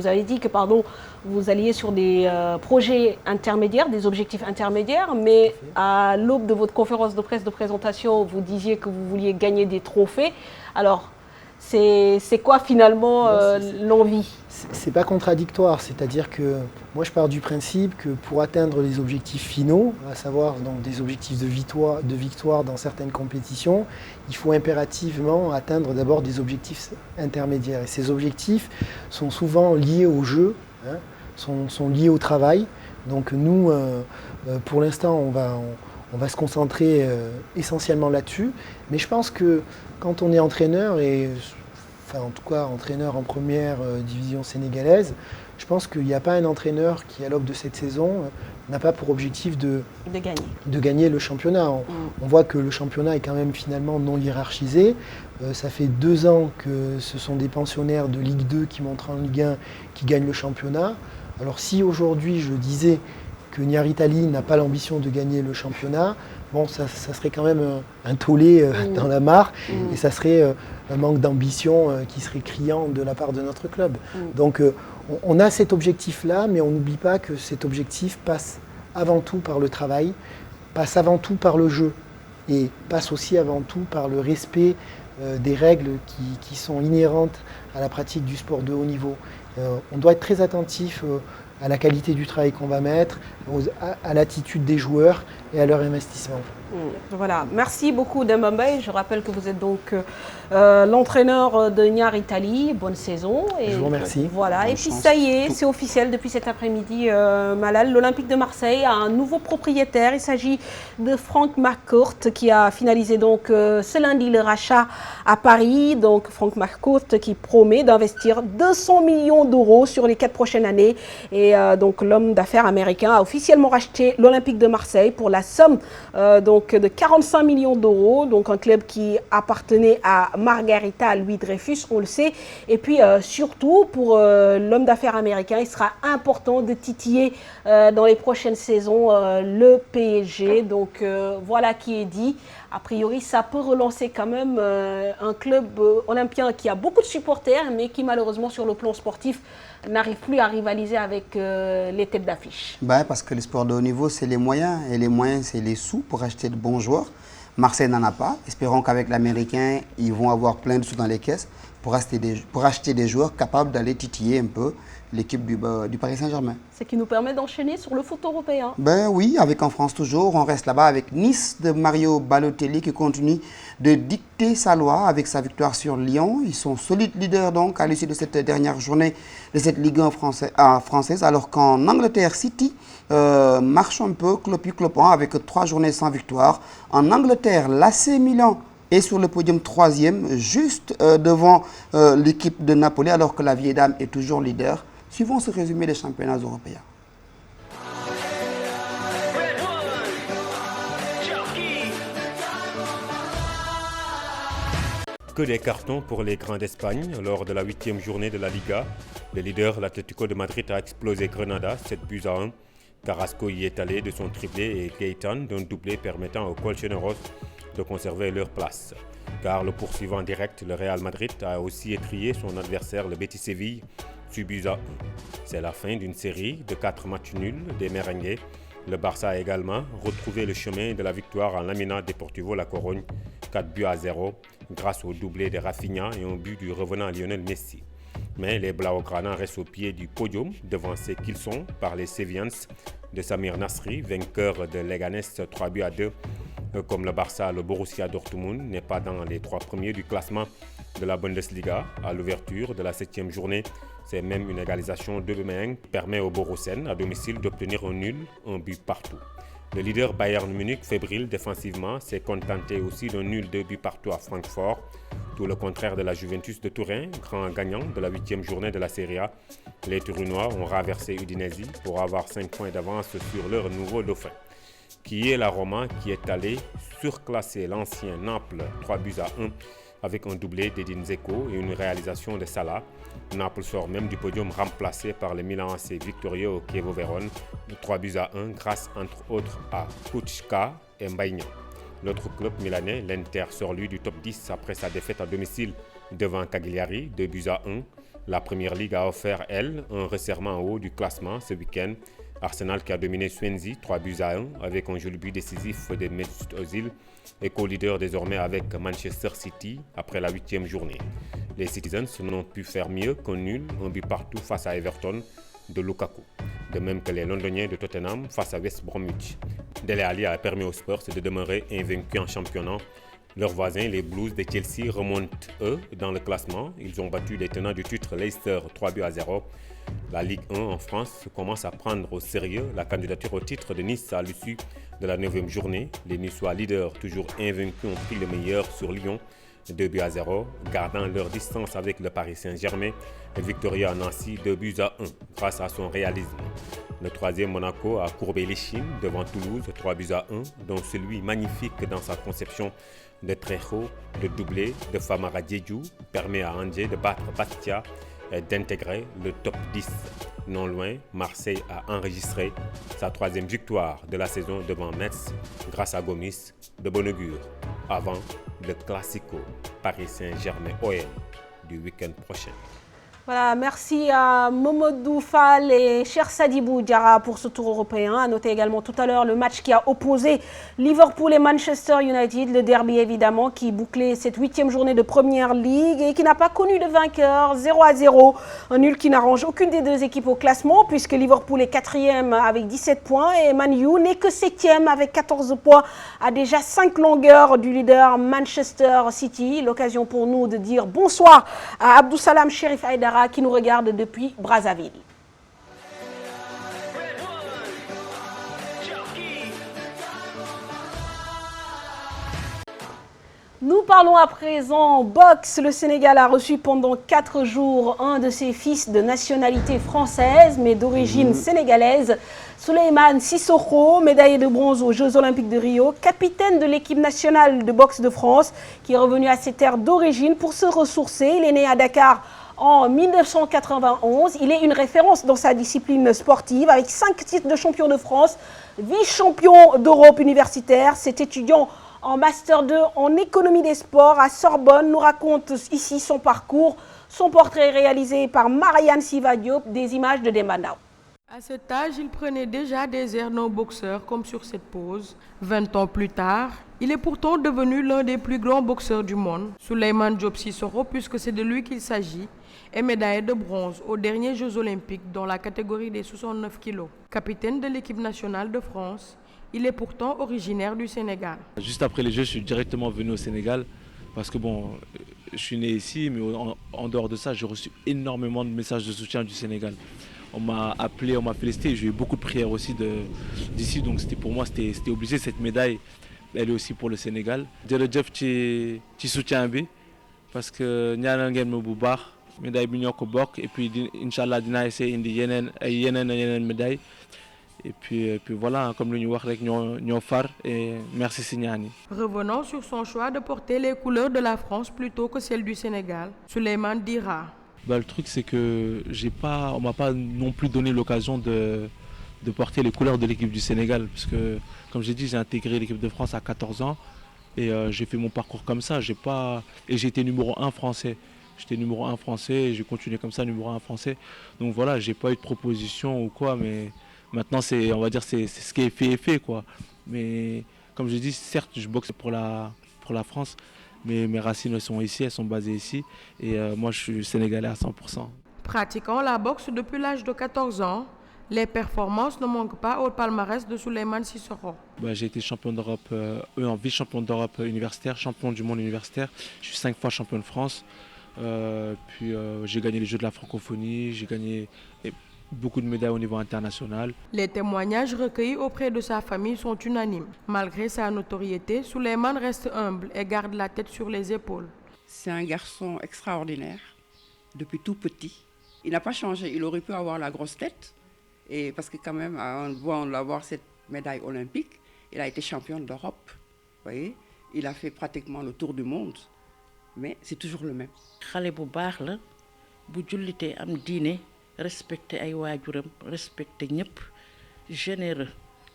vous alliez sur des projets intermédiaires, des objectifs intermédiaires, mais à l'aube de votre conférence de presse de présentation, vous disiez que vous vouliez gagner des trophées. Alors, c'est quoi finalement l'envie? C'est pas contradictoire, c'est-à-dire que moi je pars du principe que pour atteindre les objectifs finaux, à savoir donc des objectifs de victoire dans certaines compétitions, il faut impérativement atteindre d'abord des objectifs intermédiaires. Et ces objectifs sont souvent liés au jeu, sont liés au travail. Donc nous, pour l'instant, on va se concentrer essentiellement là-dessus. Mais je pense que quand on est entraîneur, en tout cas entraîneur en première division sénégalaise, je pense qu'il n'y a pas un entraîneur qui, à l'aube de cette saison, n'a pas pour objectif de gagner le championnat. On voit que le championnat est quand même finalement non hiérarchisé. Ça fait 2 ans que ce sont des pensionnaires de Ligue 2 qui montent en Ligue 1 qui gagnent le championnat. Alors si aujourd'hui je disais que Niary Tally n'a pas l'ambition de gagner le championnat, bon, ça serait quand même un tollé dans la mare et ça serait un manque d'ambition qui serait criant de la part de notre club. Donc on a cet objectif-là, mais on n'oublie pas que cet objectif passe avant tout par le travail, passe avant tout par le jeu et passe aussi avant tout par le respect des règles qui sont inhérentes à la pratique du sport de haut niveau. On doit être très attentif à la qualité du travail qu'on va mettre, à l'attitude des joueurs et à leur investissement. Voilà, merci beaucoup Demba Mbaye. Je rappelle que vous êtes donc l'entraîneur de Niar Italie. Bonne saison. Et je vous remercie. Voilà, Bonne et puis chance. ça y est, c'est officiel depuis cet après-midi, Malal. L'Olympique de Marseille a un nouveau propriétaire. Il s'agit de Franck McCourt qui a finalisé donc ce lundi le rachat à Paris. Donc Franck McCourt qui promet d'investir 200 millions d'euros sur les 4 prochaines années. Et donc l'homme d'affaires américain a officiellement racheté l'Olympique de Marseille pour la somme de 45 millions d'euros, donc un club qui appartenait à Margarita Louis Dreyfus, on le sait. Et puis surtout pour l'homme d'affaires américain, il sera important de titiller dans les prochaines saisons le PSG. Donc voilà qui est dit. A priori, ça peut relancer quand même un club olympien qui a beaucoup de supporters, mais qui malheureusement sur le plan sportif n'arrive plus à rivaliser avec les têtes d'affiche. Parce que le sport de haut niveau, c'est les moyens. Et les moyens, c'est les sous pour acheter de bons joueurs. Marseille n'en a pas. Espérons qu'avec l'Américain, ils vont avoir plein de sous dans les caisses pour acheter des joueurs capables d'aller titiller un peu l'équipe du Paris Saint-Germain. Ce qui nous permet d'enchaîner sur le foot européen. Oui, avec En France toujours. On reste là-bas avec Nice de Mario Balotelli qui continue de dicter sa loi avec sa victoire sur Lyon. Ils sont solides leaders donc à l'issue de cette dernière journée de cette Ligue 1 française. Alors qu'en Angleterre, City marche un peu clopi-clopant avec 3 journées sans victoire. En Angleterre, l'AC Milan est sur le podium 3e, juste devant l'équipe de Napoli, alors que la vieille dame est toujours leader. Suivons ce résumé des championnats européens. Que des cartons pour les Grands d'Espagne. Lors de la 8e journée de la Liga, le leader, l'Atlético de Madrid, a explosé Grenada 7-1. Carrasco y est allé de son triplé et Gaëtan d'un doublé permettant aux Colchoneros de conserver leur place. Car le poursuivant direct, le Real Madrid, a aussi étrié son adversaire, le Betis Séville, 8-1. C'est la fin d'une série de 4 matchs nuls des Merengues. Le Barça a également retrouvé le chemin de la victoire en laminant Deportivo La Corogne 4-0 grâce au doublé de Rafinha et un but du revenant Lionel Messi. Mais les Blaugrana restent au pied du podium, devancés qu'ils sont par les Sevillans de Samir Nasri, vainqueur de Leganés 3-2. Comme le Barça, le Borussia Dortmund n'est pas dans les 3 premiers du classement de la Bundesliga. À l'ouverture de la 7e journée, c'est même une égalisation de Bemeng qui permet aux Borussen à domicile d'obtenir un nul, un but partout. Le leader Bayern Munich, fébrile défensivement, s'est contenté aussi d'un nul 2 buts partout à Francfort. Tout le contraire de la Juventus de Turin, grand gagnant de la 8e journée de la Serie A. Les Turinois ont renversé Udinese pour avoir 5 points d'avance sur leur nouveau dauphin, qui est la Roma, qui est allée surclasser l'ancien Naples 3-1 avec un doublé d'Edin Dzeko et une réalisation de Salah. Naples sort même du podium remplacé par le Milan AC victorieux au Chievo Vérone 3-1 grâce entre autres à Kučka et Mbaïna. L'autre club milanais, l'Inter, sort lui du top 10 après sa défaite à domicile devant Cagliari 2-1. La Première Ligue a offert, elle, un resserrement en haut du classement ce week-end. Arsenal qui a dominé Swansea 3-1 avec un joli but décisif de Mesut Ozil et co-leader désormais avec Manchester City après la 8e journée. Les Citizens n'ont pu faire mieux qu'un nul, un but partout face à Everton de Lukaku. De même que les Londoniens de Tottenham face à West Bromwich. Dele Alli a permis aux Spurs de demeurer invaincus en championnat. Leurs voisins, les Blues de Chelsea, remontent eux dans le classement. Ils ont battu les tenants du titre Leicester 3-0. La Ligue 1 en France commence à prendre au sérieux la candidature au titre de Nice à l'issue de la 9e journée. Les Niçois leaders, toujours invaincus, ont pris le meilleur sur Lyon 2-0, gardant leur distance avec le Paris Saint-Germain et victorieux à Nancy 2-1 grâce à son réalisme. Le 3e Monaco a courbé l'échine devant Toulouse 3-1, dont celui magnifique dans sa conception de Trejo, de doublé de Famara Diédhiou, permet à Angers de battre Bastia et d'intégrer le top 10. Non loin, Marseille a enregistré sa 3e victoire de la saison devant Metz grâce à Gomis, de bon augure, avant le Classico Paris Saint-Germain-OM du week-end prochain. Voilà, merci à Momodou Fall et Cher Sadibou Diarra pour ce tour européen. À noter également tout à l'heure le match qui a opposé Liverpool et Manchester United, le derby évidemment qui bouclait cette 8e journée de Première Ligue et qui n'a pas connu de vainqueur, 0-0. Un nul qui n'arrange aucune des deux équipes au classement puisque Liverpool est 4e avec 17 points et Man U n'est que 7e avec 14 points à déjà 5 longueurs du leader Manchester City. L'occasion pour nous de dire bonsoir à Abdou Salam Chérif Aïdara qui nous regarde depuis Brazzaville. Nous parlons à présent boxe. Le Sénégal a reçu pendant 4 jours un de ses fils de nationalité française mais d'origine sénégalaise, Souleymane Sissoko, médaillé de bronze aux Jeux Olympiques de Rio, capitaine de l'équipe nationale de boxe de France qui est revenu à ses terres d'origine pour se ressourcer. Il est né à Dakar en 1991, il est une référence dans sa discipline sportive avec 5 titres de champion de France, vice-champion d'Europe universitaire. Cet étudiant en Master 2 en économie des sports à Sorbonne nous raconte ici son parcours. Son portrait réalisé par Marianne Siva Diop, des images de Demandao. À cet âge, il prenait déjà des airs non-boxeurs comme sur cette pose. 20 ans plus tard, il est pourtant devenu l'un des plus grands boxeurs du monde. Souleymane Diop Sissoko, puisque c'est de lui qu'il s'agit, est médaillé de bronze aux derniers Jeux Olympiques dans la catégorie des 69 kilos. Capitaine de l'équipe nationale de France, il est pourtant originaire du Sénégal. Juste après les Jeux, je suis directement venu au Sénégal parce que bon, je suis né ici, mais en dehors de ça, j'ai reçu énormément de messages de soutien du Sénégal. On m'a appelé, on m'a félicité, j'ai eu beaucoup de prières aussi d'ici, donc pour moi c'était obligé, cette médaille, elle est aussi pour le Sénégal. Jërëjëf ci soutien bi parce que ñaanal ngeen ma bu baax médaille bi ñoo ko bokk et puis Inch'Allah dinaa essayer indi yeneen médaille et puis voilà, comme lu ñu wax rek ñoo far et merci si ñaan yi. Revenons sur son choix de porter les couleurs de la France plutôt que celles du Sénégal, Souleymane dira. Le truc c'est que on m'a pas non plus donné l'occasion de porter les couleurs de l'équipe du Sénégal parce que comme j'ai dit, j'ai intégré l'équipe de France à 14 ans et j'ai fait mon parcours comme ça, et j'ai été numéro 1 français. J'étais numéro 1 français et j'ai continué comme ça numéro 1 français. Donc voilà, j'ai pas eu de proposition ou quoi, mais maintenant on va dire c'est ce qui est fait quoi. Mais comme je dis, certes je boxe pour la France, mais mes racines elles sont ici, elles sont basées ici et moi je suis sénégalais à 100%. Pratiquant la boxe depuis l'âge de 14 ans, les performances ne manquent pas au palmarès de Souleymane Sissoko. J'ai été champion d'Europe, vice-champion d'Europe universitaire, champion du monde universitaire. Je suis 5 fois champion de France. Puis j'ai gagné les Jeux de la francophonie, j'ai gagné beaucoup de médailles au niveau international. Les témoignages recueillis auprès de sa famille sont unanimes. Malgré sa notoriété, Souleymane reste humble et garde la tête sur les épaules. C'est un garçon extraordinaire, depuis tout petit. Il n'a pas changé, il aurait pu avoir la grosse tête, et parce que quand même, on va avoir cette médaille olympique, il a été champion d'Europe. Vous voyez, il a fait pratiquement le tour du monde, mais c'est toujours le même. Xale bu baax la bu jullité am diiné respecté ay waajuram respecté ñëpp généreux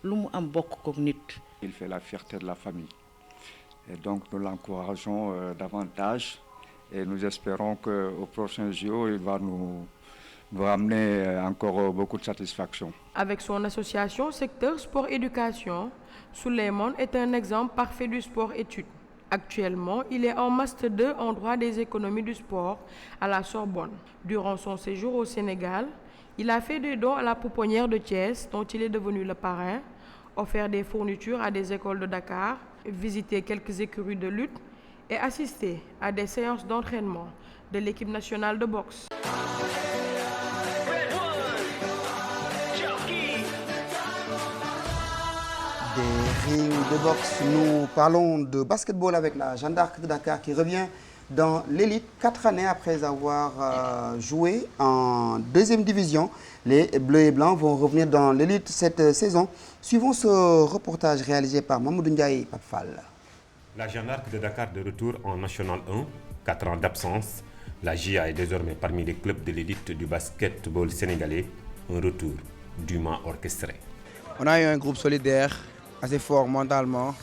lu mu am bokk ko nit. Il fait la fierté de la famille et donc nous l'encourageons davantage et nous espérons qu'au prochain JO il va nous ramener encore beaucoup de satisfaction. Avec son association secteur sport-éducation, Souleymane est un exemple parfait du sport-études. Actuellement, il est en Master 2 en droit des économies du sport à la Sorbonne. Durant son séjour au Sénégal, il a fait des dons à la pouponnière de Thiès, dont il est devenu le parrain, offert des fournitures à des écoles de Dakar, visité quelques écuries de lutte et assisté à des séances d'entraînement de l'équipe nationale de boxe. Des rings de boxe, nous parlons de basketball avec la Jeanne d'Arc de Dakar qui revient dans l'élite 4 années après avoir joué en 2e division. Les Bleus et Blancs vont revenir dans l'élite cette saison. Suivons ce reportage réalisé par Mamoudou Ndiaye et Pape Fall. La Jeanne d'Arc de Dakar de retour en National 1, 4 ans d'absence. La JA est désormais parmi les clubs de l'élite du basketball sénégalais. Un retour dûment orchestré. On a eu un groupe solidaire, assez fort mentalement.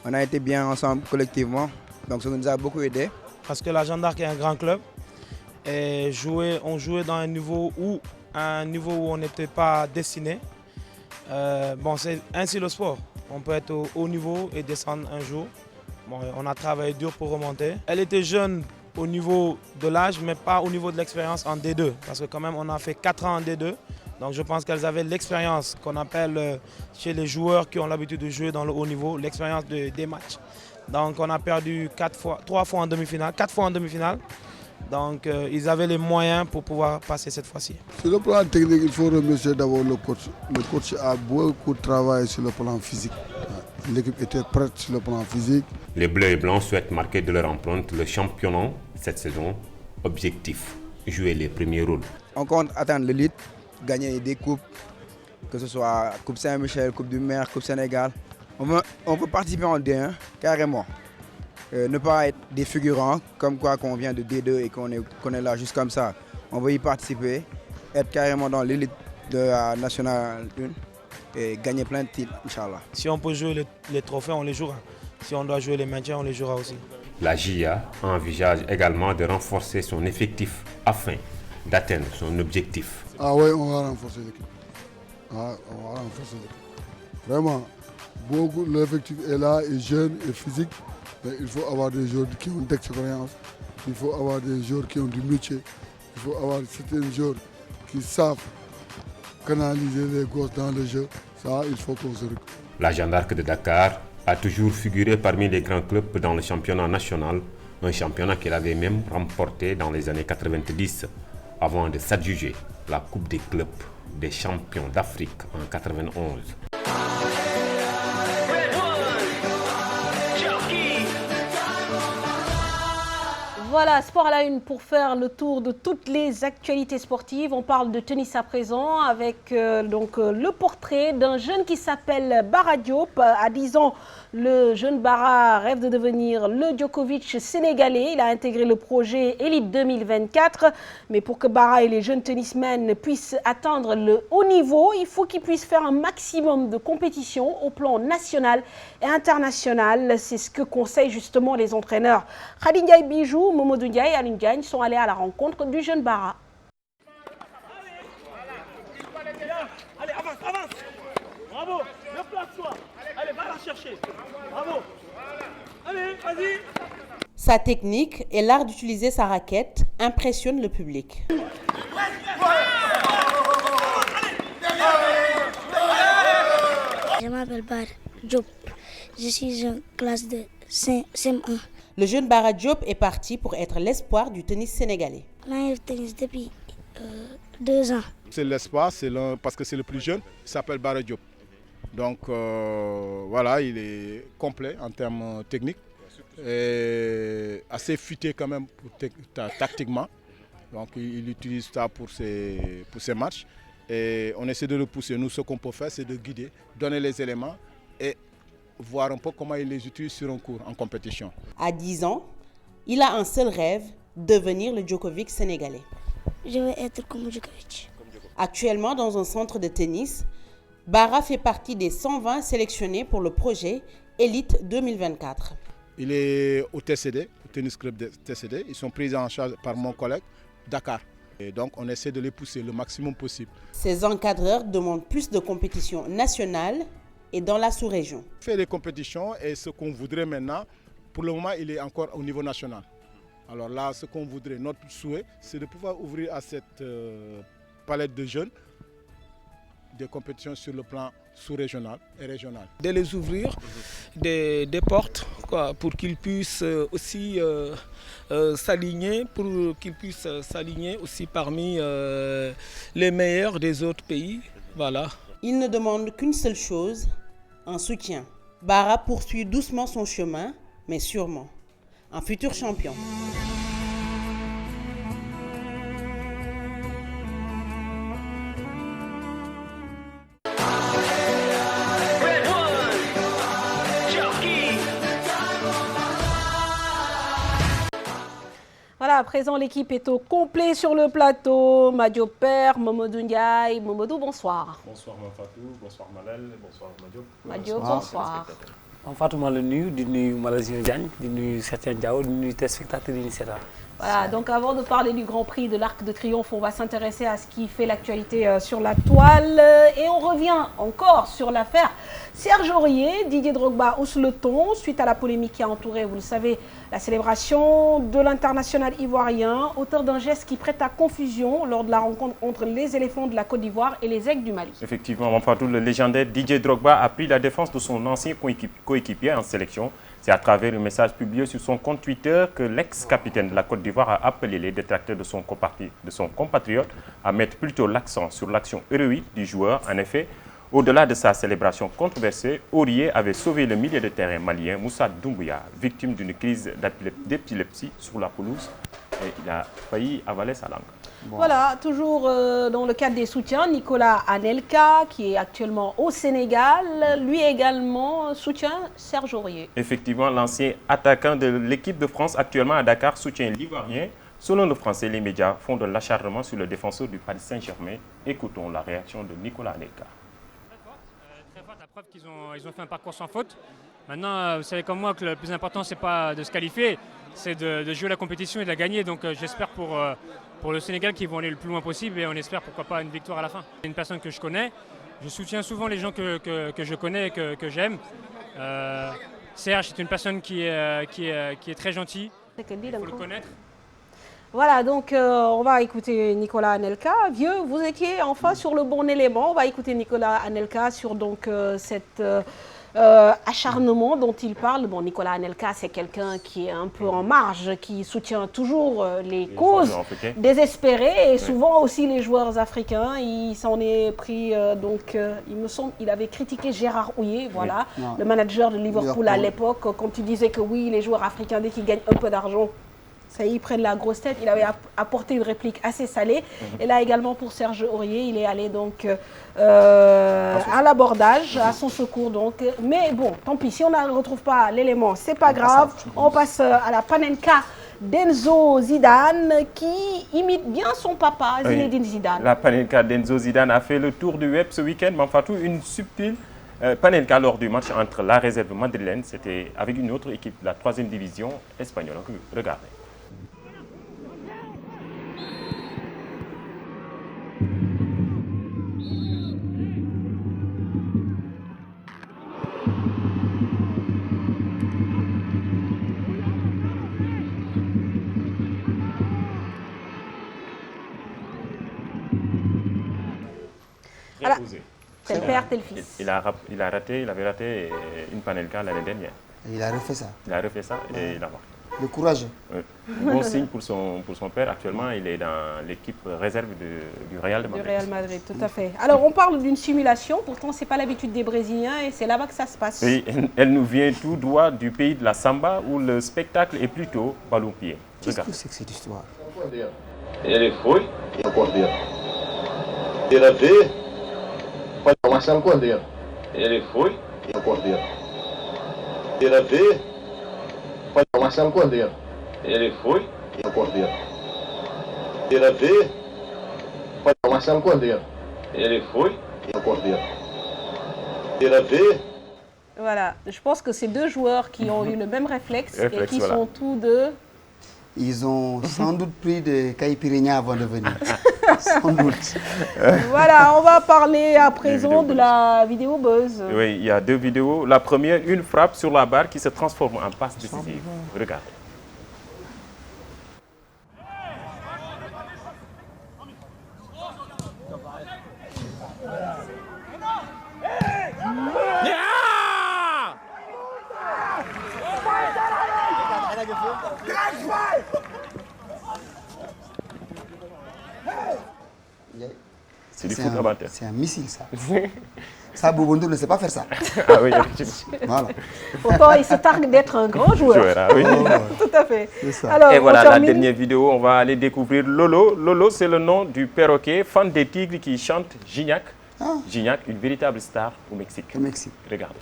On a été bien ensemble collectivement, donc ça nous a beaucoup aidé. Parce que la Jeanne d'Arc est un grand club Et on jouait dans un niveau où on n'était pas destiné. C'est ainsi le sport. On peut être au haut niveau et descendre un jour. On a travaillé dur pour remonter. Elle était jeune au niveau de l'âge, mais pas au niveau de l'expérience en D2. Parce que quand même, on a fait 4 ans en D2. Donc je pense qu'elles avaient l'expérience qu'on appelle chez les joueurs qui ont l'habitude de jouer dans le haut niveau, l'expérience des matchs. Donc on a perdu 3 fois en demi-finale, 4 fois en demi-finale. Donc ils avaient les moyens pour pouvoir passer cette fois-ci. Sur le plan technique, il faut remercier d'abord le coach. Le coach a beaucoup travaillé sur le plan physique. L'équipe était prête sur le plan physique. Les Bleus et Blancs souhaitent marquer de leur empreinte le championnat cette saison. Objectif, jouer les premiers rôles. On compte atteindre l'élite, gagner des coupes, que ce soit Coupe Saint-Michel, Coupe du Maire, Coupe Sénégal. On peut participer en D1, carrément. Ne pas être des figurants, comme quoi qu'on vient de D2 et qu'on est là juste comme ça. On veut y participer, être carrément dans l'élite de la Nationale 1 et gagner plein de titres, Inch'Allah. Si on peut jouer les trophées, on les jouera. Si on doit jouer les maintiens, on les jouera aussi. La GIA envisage également de renforcer son effectif afin d'atteindre son objectif. Ah oui, on va renforcer l'équipe. Vraiment, l'effectif est là, est jeune, est physique. Mais il faut avoir des joueurs qui ont d'expérience. Il faut avoir des joueurs qui ont du métier. Il faut avoir certains joueurs qui savent canaliser les gosses dans le jeu. Ça, il faut qu'on se recule. La Jeanne d'Arc de Dakar a toujours figuré parmi les grands clubs dans le championnat national, un championnat qu'elle avait même remporté dans les années 90, avant de s'adjuger la Coupe des clubs des champions d'Afrique en 91. Voilà, sport à la une pour faire le tour de toutes les actualités sportives. On parle de tennis à présent avec le portrait d'un jeune qui s'appelle Bara Diop. À 10 ans, le jeune Bara rêve de devenir le Djokovic sénégalais. Il a intégré le projet Elite 2024. Mais pour que Bara et les jeunes tennismen puissent atteindre le haut niveau, il faut qu'ils puissent faire un maximum de compétitions au plan national et international. C'est ce que conseillent justement les entraîneurs. Khady Ndiaye Bijou, Momodou Ndiaye et Aline Diagne sont allés à la rencontre du jeune Bara. Allez, avance. Bravo, ne place-toi. Allez, va la chercher. Bravo. Allez, vas-y. Sa technique et l'art d'utiliser sa raquette impressionnent le public. Je m'appelle Bara Diop. Je suis en classe de CM1. Le jeune Bara Diop est parti pour être l'espoir du tennis sénégalais. Je tennis depuis 2 ans. C'est l'espoir, parce que c'est le plus jeune, il s'appelle Bara Diop. Donc voilà, il est complet en termes techniques, et assez futé quand même tactiquement. Donc il utilise ça pour ses matchs et on essaie de le pousser. Nous, ce qu'on peut faire, c'est de guider, donner les éléments et voir un peu comment il les utilise sur un cours en compétition. À 10 ans, il a un seul rêve, devenir le Djokovic sénégalais. Je veux être comme Djokovic. Actuellement dans un centre de tennis, Bara fait partie des 120 sélectionnés pour le projet Elite 2024. Il est au TCD, au Tennis Club de TCD. Ils sont pris en charge par mon collègue Dakar. Et donc on essaie de les pousser le maximum possible. Ces encadreurs demandent plus de compétitions nationales et dans la sous-région. On fait des compétitions et ce qu'on voudrait maintenant, pour le moment, il est encore au niveau national. Alors là, ce qu'on voudrait, notre souhait, c'est de pouvoir ouvrir à cette palette de jeunes des compétitions sur le plan sous-régional et régional. De les ouvrir des portes pour qu'ils puissent aussi s'aligner, aussi parmi les meilleurs des autres pays. Voilà. Ils ne demandent qu'une seule chose, un soutien. Bara poursuit doucement son chemin, mais sûrement un futur champion. Voilà, à présent, l'équipe est au complet sur le plateau. Madio Père, Momodou Ndiaye. Momodou, bonsoir. Bonsoir Mafatou, bonsoir Malal, bonsoir Madio. Madio, bonsoir. Fatou maa la nuyu di nuyu Malasio Diagne di nuyu Cheikh Diaw di nuyu téléspectateurs yi ñu seetaan. Voilà, donc avant de parler du Grand Prix de l'Arc de Triomphe, on va s'intéresser à ce qui fait l'actualité sur la toile. Et on revient encore sur l'affaire Serge Aurier. Didier Drogba hausse le ton suite à la polémique qui a entouré, vous le savez, la célébration de l'international ivoirien, auteur d'un geste qui prête à confusion lors de la rencontre entre les éléphants de la Côte d'Ivoire et les aigles du Mali. Effectivement, Mamadou, le légendaire Didier Drogba a pris la défense de son ancien coéquipier en sélection. C'est à travers un message publié sur son compte Twitter que l'ex-capitaine de la Côte d'Ivoire a appelé les détracteurs de son compatriote à mettre plutôt l'accent sur l'action héroïque du joueur. En effet, au-delà de sa célébration controversée, Aurier avait sauvé le milieu de terrain malien Moussa Doumbouya, victime d'une crise d'épilepsie sur la pelouse, et il a failli avaler sa langue. Bon. Voilà, toujours dans le cadre des soutiens, Nicolas Anelka, qui est actuellement au Sénégal, lui également soutient Serge Aurier. Effectivement, l'ancien attaquant de l'équipe de France actuellement à Dakar soutient l'Ivoirien. Selon le Français, les médias font de l'acharnement sur le défenseur du Paris Saint-Germain. Écoutons la réaction de Nicolas Anelka. Très forte, la preuve qu'ils ont fait un parcours sans faute. Maintenant, vous savez comme moi que le plus important, c'est pas de se qualifier, c'est de jouer la compétition et de la gagner. Donc j'espère pour le Sénégal qu'ils vont aller le plus loin possible et on espère pourquoi pas une victoire à la fin. C'est une personne que je connais, je soutiens souvent les gens que je connais et que j'aime. Serge, c'est une personne qui est très gentille, il faut le connaître. Voilà, donc on va écouter Nicolas Anelka. Vieux, vous étiez enfin sur le bon élément. On va écouter Nicolas Anelka sur donc cet acharnement dont il parle. Bon, Nicolas Anelka, c'est quelqu'un qui est un peu en marge, qui soutient toujours les causes désespérées et souvent aussi les joueurs africains. Il s'en est pris, il me semble, il avait critiqué Gérard Houllier, voilà, le manager de Liverpool à l'époque, quand il disait que oui, les joueurs africains, dès qu'ils gagnent un peu d'argent, ça y est, ils prennent la grosse tête. Il avait apporté une réplique assez salée. Et là également pour Serge Aurier, il est allé donc à l'abordage, à son secours donc. Mais bon, tant pis, si on ne retrouve pas l'élément, c'est pas grave. On passe à la panenka d'Enzo Zidane qui imite bien son papa, Zinedine Zidane. La panenka d'Enzo Zidane a fait le tour du web ce week-end. Manfatou, une subtile panenka lors du match entre la réserve madrilène, c'était avec une autre équipe de la 3e division espagnole. Regardez. Voilà. C'est le père, c'est le fils. Il avait raté une panenka l'année dernière. Et il a refait ça. Il a refait ça et il a marqué. Le courage. Bon signe pour son père. Actuellement, il est dans l'équipe réserve du Real de Madrid. Du Real Madrid, tout à fait. Alors, on parle d'une simulation. Pourtant, ce n'est pas l'habitude des Brésiliens et c'est là-bas que ça se passe. Oui, elle nous vient tout droit du pays de la samba où le spectacle est plutôt ballon-pied. Qu'est-ce que c'est que cette histoire? Ele foi e o Cordeiro. Terceira vez foi o Marcelo Cordeiro. Ele foi e o Cordeiro. Terceira vez foi o Marcelo Cordeiro. Ele foi e o Cordeiro. Terceira vez foi o Marcelo Cordeiro. Ele foi e o Cordeiro. Terceira vez. Voilà, je pense que c'est deux joueurs qui ont eu le même réflexe et qui sont tous deux. Ils ont sans doute pris des caipirinha avant de venir. Sans doute. Voilà, on va parler à présent de la vidéo buzz. Oui, il y a deux vidéos. La première, une frappe sur la barre qui se transforme en passe décisive. Regardez. C'est du foot amateur. C'est un missile, ça. Ça, Bouboundou ne sait pas faire ça. Ah oui, effectivement. Voilà. Pourtant, il se targue d'être un grand joueur. Ah oui. Tout à fait. Alors, et voilà la dernière vidéo, on va aller découvrir Lolo. Lolo, c'est le nom du perroquet, fan des tigres qui chante Gignac. Gignac, une véritable star au Mexique. Au Mexique. Regardez.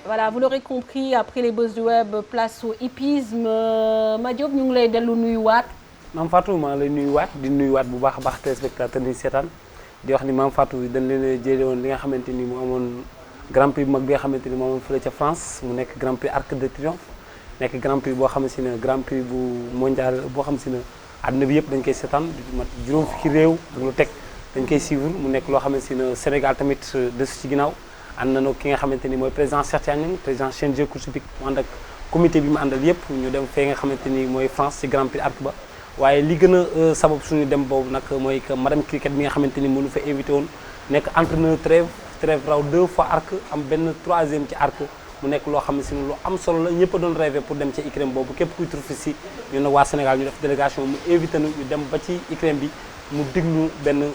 Voilà, vous l'aurez compris, après les buzz du web, place au hippisme. Madiop, ñu ngi lay dellu nuyuwaat. Mame Fatou maa lay nuyuwaat di nuyuwaat bu baax a baax téléspectateur yi seetaan di wax ni Mame Fatou dañ leen a jëlee woon li nga xamante ni mu amoon grand prix bu mag bi nga xamante ni mu amoon fële ca France mu nekk grand prix Arc de Triomphe nekk grand prix boo xam si ne grand prix bu mondial boo xam si ne àdduna bi yëpp dañ koy seetaan di mat juróom fukki réew ak lu teg dañ koy suivre mu nekk loo xamante ne Sénégal tamit desu ci ginnaaw ànd nañoo ki nga xamante ni mooy président Cheikh Tidiane président CNG course hippique mu ànd ak comité bi mu àndal yëpp ñu dem fee nga xamante ni mooy France ci grand prix Arc ba waaye li gën a sabab suñu dem boobu nag mooy que madame Cricket bi nga xamante ni mënu fa invité woon nekk entraîneur trêve raw 2 fois Arc am benn 3e ci Arc mu nekk loo xam ne si lu am solo la ñëpp a doon rêvé pour dem ci ICREM boobu képp kuy trouvé si ñu ne waa Sénégal ñu def délégation mu invité na ñu dem ba ci ICREM bi mu diglu benn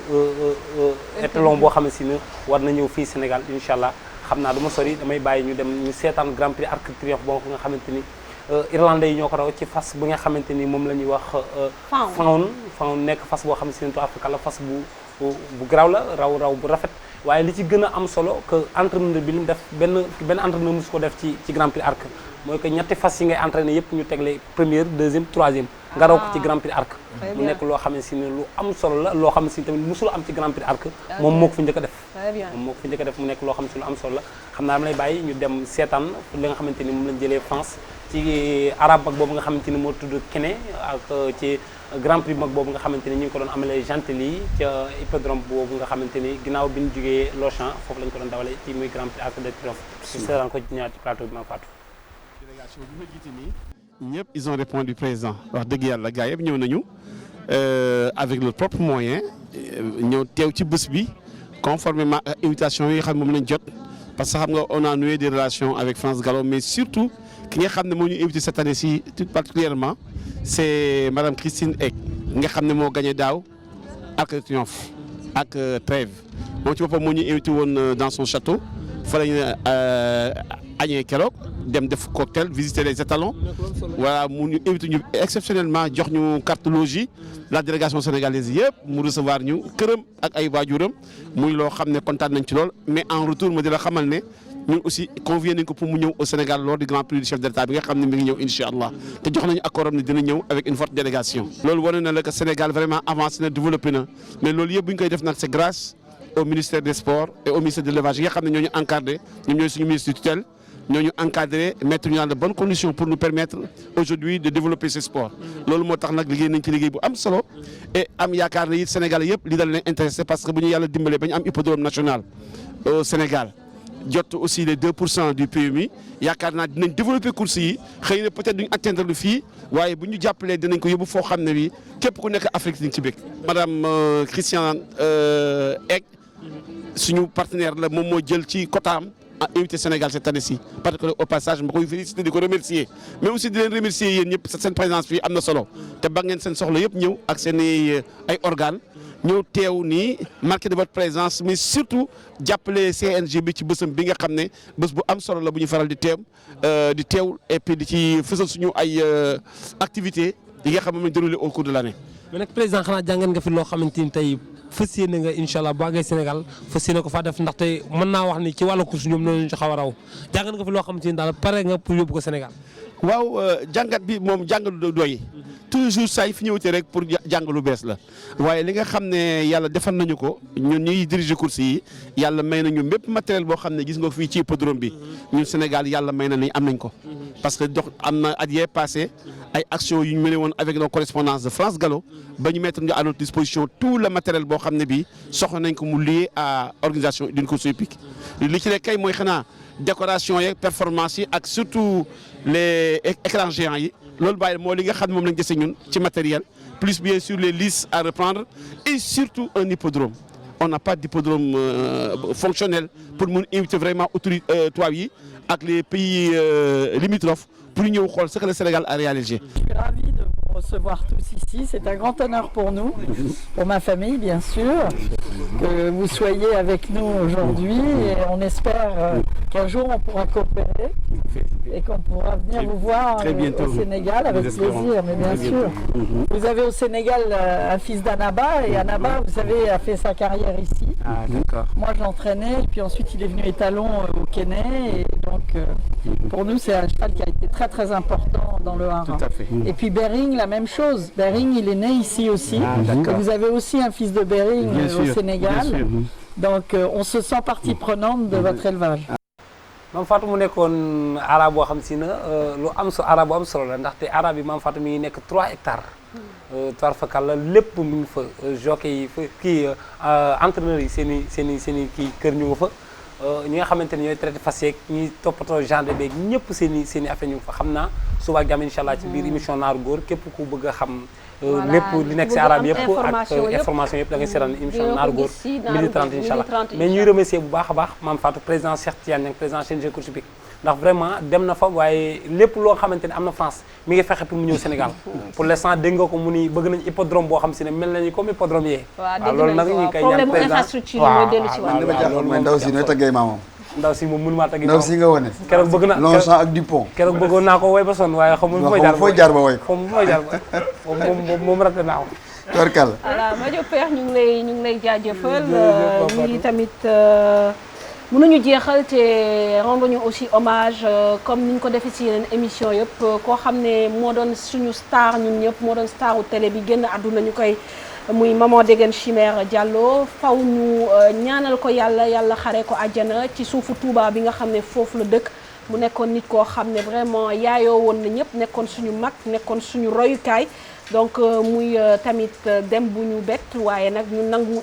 étalon boo xam ne si ne war na ñëw fii Sénégal incha allah xam naa du ma sori damay bàyyi ñu dem ñu seetaan Grand Prix Arc de Triomphe boo nga xamante ni irlandais yi ñoo ko raw ci fas bi nga xamante ni moom la ñuy wax fawn nekk fas boo xam ne si ne to Afrique la fas bu garaaw la raw bu rafet waaye li ci gën a am solo que entraîneur bi li mu def benn entraîneur mosu ko def ci Grand Prix Arc mooy que ñetti fas yi ngay entraîné yëpp ñu tegle première deuxième troisième nga raw ko ci Grand Prix Arc mu nekk loo xam ne si ne lu am solo la loo xam ne si tamit mosul am ci Grand Prix Arc moom moo ko fi njëkk a def moom moo ko fi njëkk a def mu nekk loo xam ne si lu am solo la xam naa dama lay bàyyi ñu dem seetaan li nga xamante ni moom lañ jëlee France ci arabe mag boobu nga xamante ni moo tudd Kene ak ci Grand Prix mag boobu nga xamante ni ñu ngi ko doon amalee Gentilly ca hippodrome boobu nga xamante ni ginnaaw bi ñu jógee Longchamp foofu lañ ko doon dawalee ci muy Grand Prix Arc de Triomphe ci seetaan ko ñëwaat ci plateau bi ma faatu délégation bi ma jiite nii ñëpp ils ont répondu présent wax dëgg yàlla gars yëpp ñëw nañu avec leurs propres moyens ñëw teew ci bés bi conformément à invitation yi nga xam moom lañ jot parce que xam nga on a noué des relations avec France Gallo mais surtout ki nga xam ne moo ñu invité cette année ci tout particulièrement c'est madame Christine Eck nga xam ne moo gagné daaw Arc de Triomphe ak Trèves moom ci boppam moo ñu invité woon dans son château fa la ñu añee keroog dem def cocktail visiter les étalons voilà mu ñu invité ñu exceptionnellement jox ñu carte logis la délégation sénégalaise yëpp mu recevoir ñu këram ak ay waajuram muy loo xam ne kontaan nañ ci lool mais en retour ma di la xamal ne ñun aussi convié nañ ko pour mu ñëw au Sénégal lors du grand prix du chef de l'État bi nga xam ne mi ngi ñëw incha allah te jox nañu accord am ne dina ñëw avec une forte délégation. loolu wane na la que Sénégal vraiment avancé na développé na mais loolu yëpp bu ñu koy def nag c'est grâce au ministère des sports et au ministère de l'élevage yi nga xam ne ñoo ñu encadré ñoom ñooy suñu ministre tutelle ñoo ñu encadré mettre ñu dans de bonnes conditions pour nous permettre aujourd'hui de développer ce sport. loolu moo tax nag liggéey nañ ci liggéey bu am solo et am yaakaar ne it Sénégal yëpp li dal leen intéressé parce que bu ñu yàlla dimbalee ba ñu am hippodrome national au Sénégal. jot aussi les 2% du PMI yaakaar naa dinañ développer course yi xëy na peut-être duñ atteindre lu fii waaye bu ñu jàppalee dinañ ko yóbbu foo xam ne bi képp ku nekk Afrique di nga ci bëgg. madame Christiane Eck suñu partenaire la moom moo jël ci quotaam à invité Sénégal cette année-ci parce que au passage ma koy féliciter di ko remercier mais aussi di leen remercier yéen ñëpp seen présence fii am na solo te ba ngeen seen soxla yëpp ñëw ak seen ay organes. ñëw teew nii marqué de votre présence mais surtout jàppale CNG bi ci bésam bi nga xam ne bés bu am solo la bu ñu faral di teew et puis di ci fësal suñu ay activités yi nga xam ne déroulé au cours de l'année. mais nag président xanaa jàngeen nga fi loo xamante ni tey fas yéene nga incha allah boo àggee Sénégal fas yéene ko faa def ndaxte mën naa wax ni ci wàllu course ñoom ñoo ñu ci xaw a raw jàngeen nga fi loo xamante ni daal pare nga pour yóbbu ko Sénégal. waaw jàngat bi moom jàngalu doy toujours saa yi fi ñëwute rek pour jàng lu bees la waaye li nga xam ne yàlla defal nañu ko ñun ñuy diriger course yi yàlla may nañu bépp matériel boo xam ne gis nga fii ci hippodrome bi ñun Sénégal yàlla may na ni am nañ ko parce que dox am na at yee passé ay actions yu ñu mené woon avec nos correspondances de France Gallo ba ñu mettre à notre disposition tout le matériel boo xam ne bii soxla nañ ko mu lié à organisation d'une course hippique li ci ne kay mooy xanaa décoration yeeg performance yi ak surtout les écrans géants yi loolu bàyyi moo li nga xam ne moom lañ dese ñun ci matériel plus bien sûr les listes à reprendre et surtout un hippodrome on n'a pas d'hippodrome fonctionnel pour mun inviter vraiment autorité tubaab yi ak les pays limitrophes pour ñëw xool ce que le Sénégal a réalisé. Je suis ravie de vous recevoir tous ici. C'est un grand honneur pour nous, pour ma famille bien sûr, que vous soyez avec nous aujourd'hui et on espère qu'un jour on pourra coopérer et qu'on pourra venir vous voir au Sénégal avec plaisir, mais bien sûr. Vous avez au Sénégal un fils d'Annaba et Annaba, vous savez, a fait sa carrière ici. Ah, d'accord. Moi, je l'entraînais et puis ensuite il est venu étalon au Kenya et donc pour nous, c'est un cheval qui a été très très important dans le haras. Tout à fait. Et puis Bering, la même chose. Bering, il est né ici aussi. Et vous avez aussi un fils de Bering au Sénégal. Bien sûr. Donc on se sent partie prenante de votre élevage. Maam Fatou mu nekkoon ara boo xam si na lu am ara bu am solo la ndaxte ara bi Maam Fatou mi ngi nekk 3 hectares. Toir fakal la lépp mu ngi fa jockey yi fa kii entraîneurs yi seen i kii kër ñu nga fa ñi nga xamante ne ñooy traité fas yeeg ñuy toppatoo genre beeg ñëpp seen i affaire ñu ngi fa xam naa suba ak jàmm incha allah ci biir émission naaru góor képp ku bëgg a xam lépp li nekk si arabe yëpp ak information yëpp da ngay seetaan émission naaru góor 12h30 incha allah mais ñuy remercier bu baax a baax Mame Fatou président Cheikh Tidiane Niang président CNG course hippique ndax vraiment dem na fa waaye lépp loo xamante ne am na France mi ngi fexe pour mu ñëw Sénégal pour l'instant dégg nga ko mu ni bëgg nañ hippodrome boo xam si ne mel nañu comme hippodrome yee waaw loolu nag ñu ngi koy ñaan président waaw ndaw si nooy taggee maamam ndaw si moom mënu maa taggi ndaw si nga wane keroog bëgg na Longchamp ak Dupont keroog bëggoon naa ko woy ba sonn waaye xamul fooy jaar ba woy ko moom raté naa ko torkal voilà Madiop Père ñu ngi lay jaajëfal ñu ngi tamit mënuñu jeexal te rendre ñu aussi hommage comme ni ñu ko defee ci yeneen émission yëpp koo xam ne moo doon suñu star ñun ñëpp moo doon staru télé bi génn àdduna ñu koy muy Maman Degen Chimère Diallo faw ñu ñaanal ko yàlla xare ko àjjana ci suufu Touba bi nga xam ne foofu la dëkk mu nekkoon nit koo xam ne vraiment yaayoo woon na ñëpp nekkoon suñu mag nekkoon suñu royukaay donc muy tamit dem bu ñu bett waaye nag ñu nangu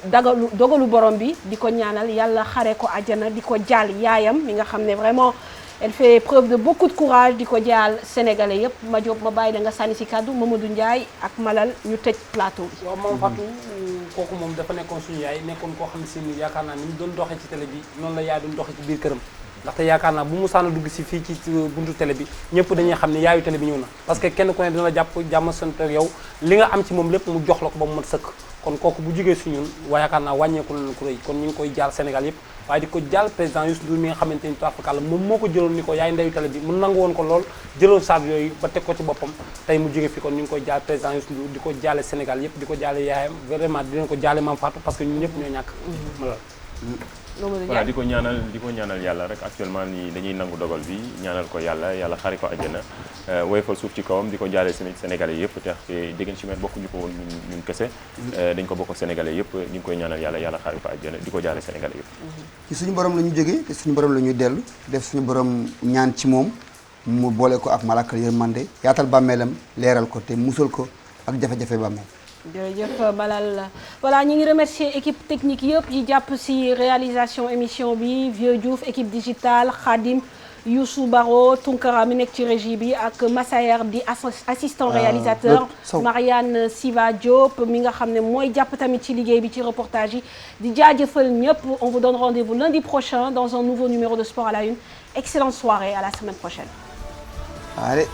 dogalu borom bi di ko ñaanal yàlla xare ko àjjana di ko jaal yaayam mi nga xam ne vraiment elle fait preuve de beaucoup de courage di ko jaal sénégalais yëpp Madiop ma bàyyi la nga sànni si kàddu Mamadou Ndiaye ak Malal ñu tëj plateau bi. waaw Mame Fatou kooku moom dafa nekkoon suñu yaay nekkoon koo xam ne si yaakaar naa ni mu doon doxee ci télé bi noonu la yaay doon doxee ci biir këram ndaxte yaakaar naa bu mu sànn dugg si fii ci buntu télé bi ñëpp dañuy xam ne yaayu télé bi ñëw na parce que kenn ku ne dina la jàpp jàmm sant ak yow li nga am ci moom lépp mu jox la ko ba mu mat sëkk kon kooku bu jógee su ñun waa yaakaar naa wàññeeku na ku rëy kon ñu ngi koy jaal Sénégal yëpp waaye di ko jaal président Youssou Ndour mi nga xamante ni toafakàlla moom moo ko jëloon ni ko yaay ndeyu télé bi mu nangu woon ko lool jëloon saab yooyu ba teg ko ci boppam tey mu jógee fi kon ñu ngi koy jaal président Youssou Ndour di ko jaale Sénégal yëpp di ko jaale yaayam vraiment di leen ko jaale Mame Fatou parce que ñun ñëpp ñoo ñàkk voilà di ko ñaanal yàlla rek actuellement nii dañuy nangu dogal bi ñaanal ko yàlla xari ko àjjana woyofal suuf ci kawam di ko jaale Sénégalais yëpp te Degen Chimère bokkuñu ko woon ñun kese dañ ko bokk Sénégalais yëpp ñu ngi koy ñaanal yàlla xari ko àjjana di ko jaale Sénégalais yëpp ci suñu borom la ñu jógee te suñu borom la ñuy dellu def suñu borom ñaan ci moom mu boole ko ak malakal yërmande yaatal bàmmeelam leeral ko te musal ko ak jafe-jafe bàmmeel jërëjëf Malal voilà ñu ngi remercier équipe technique yëpp yi jàpp ci réalisation émission bi Vieux Diouf équipe digitale Khadim Youssou Baro Tunkara mi nekk ci régie bi ak Massaer di assistant réalisateur Marianne Siva Diop mi nga xam ne mooy jàpp tamit ci liggéey bi ci reportage yi di jaajëfal ñëpp on vous donne rendez-vous lundi prochain dans un nouveau numéro de Sport à la Une excellente soirée à la semaine prochaine. Allez.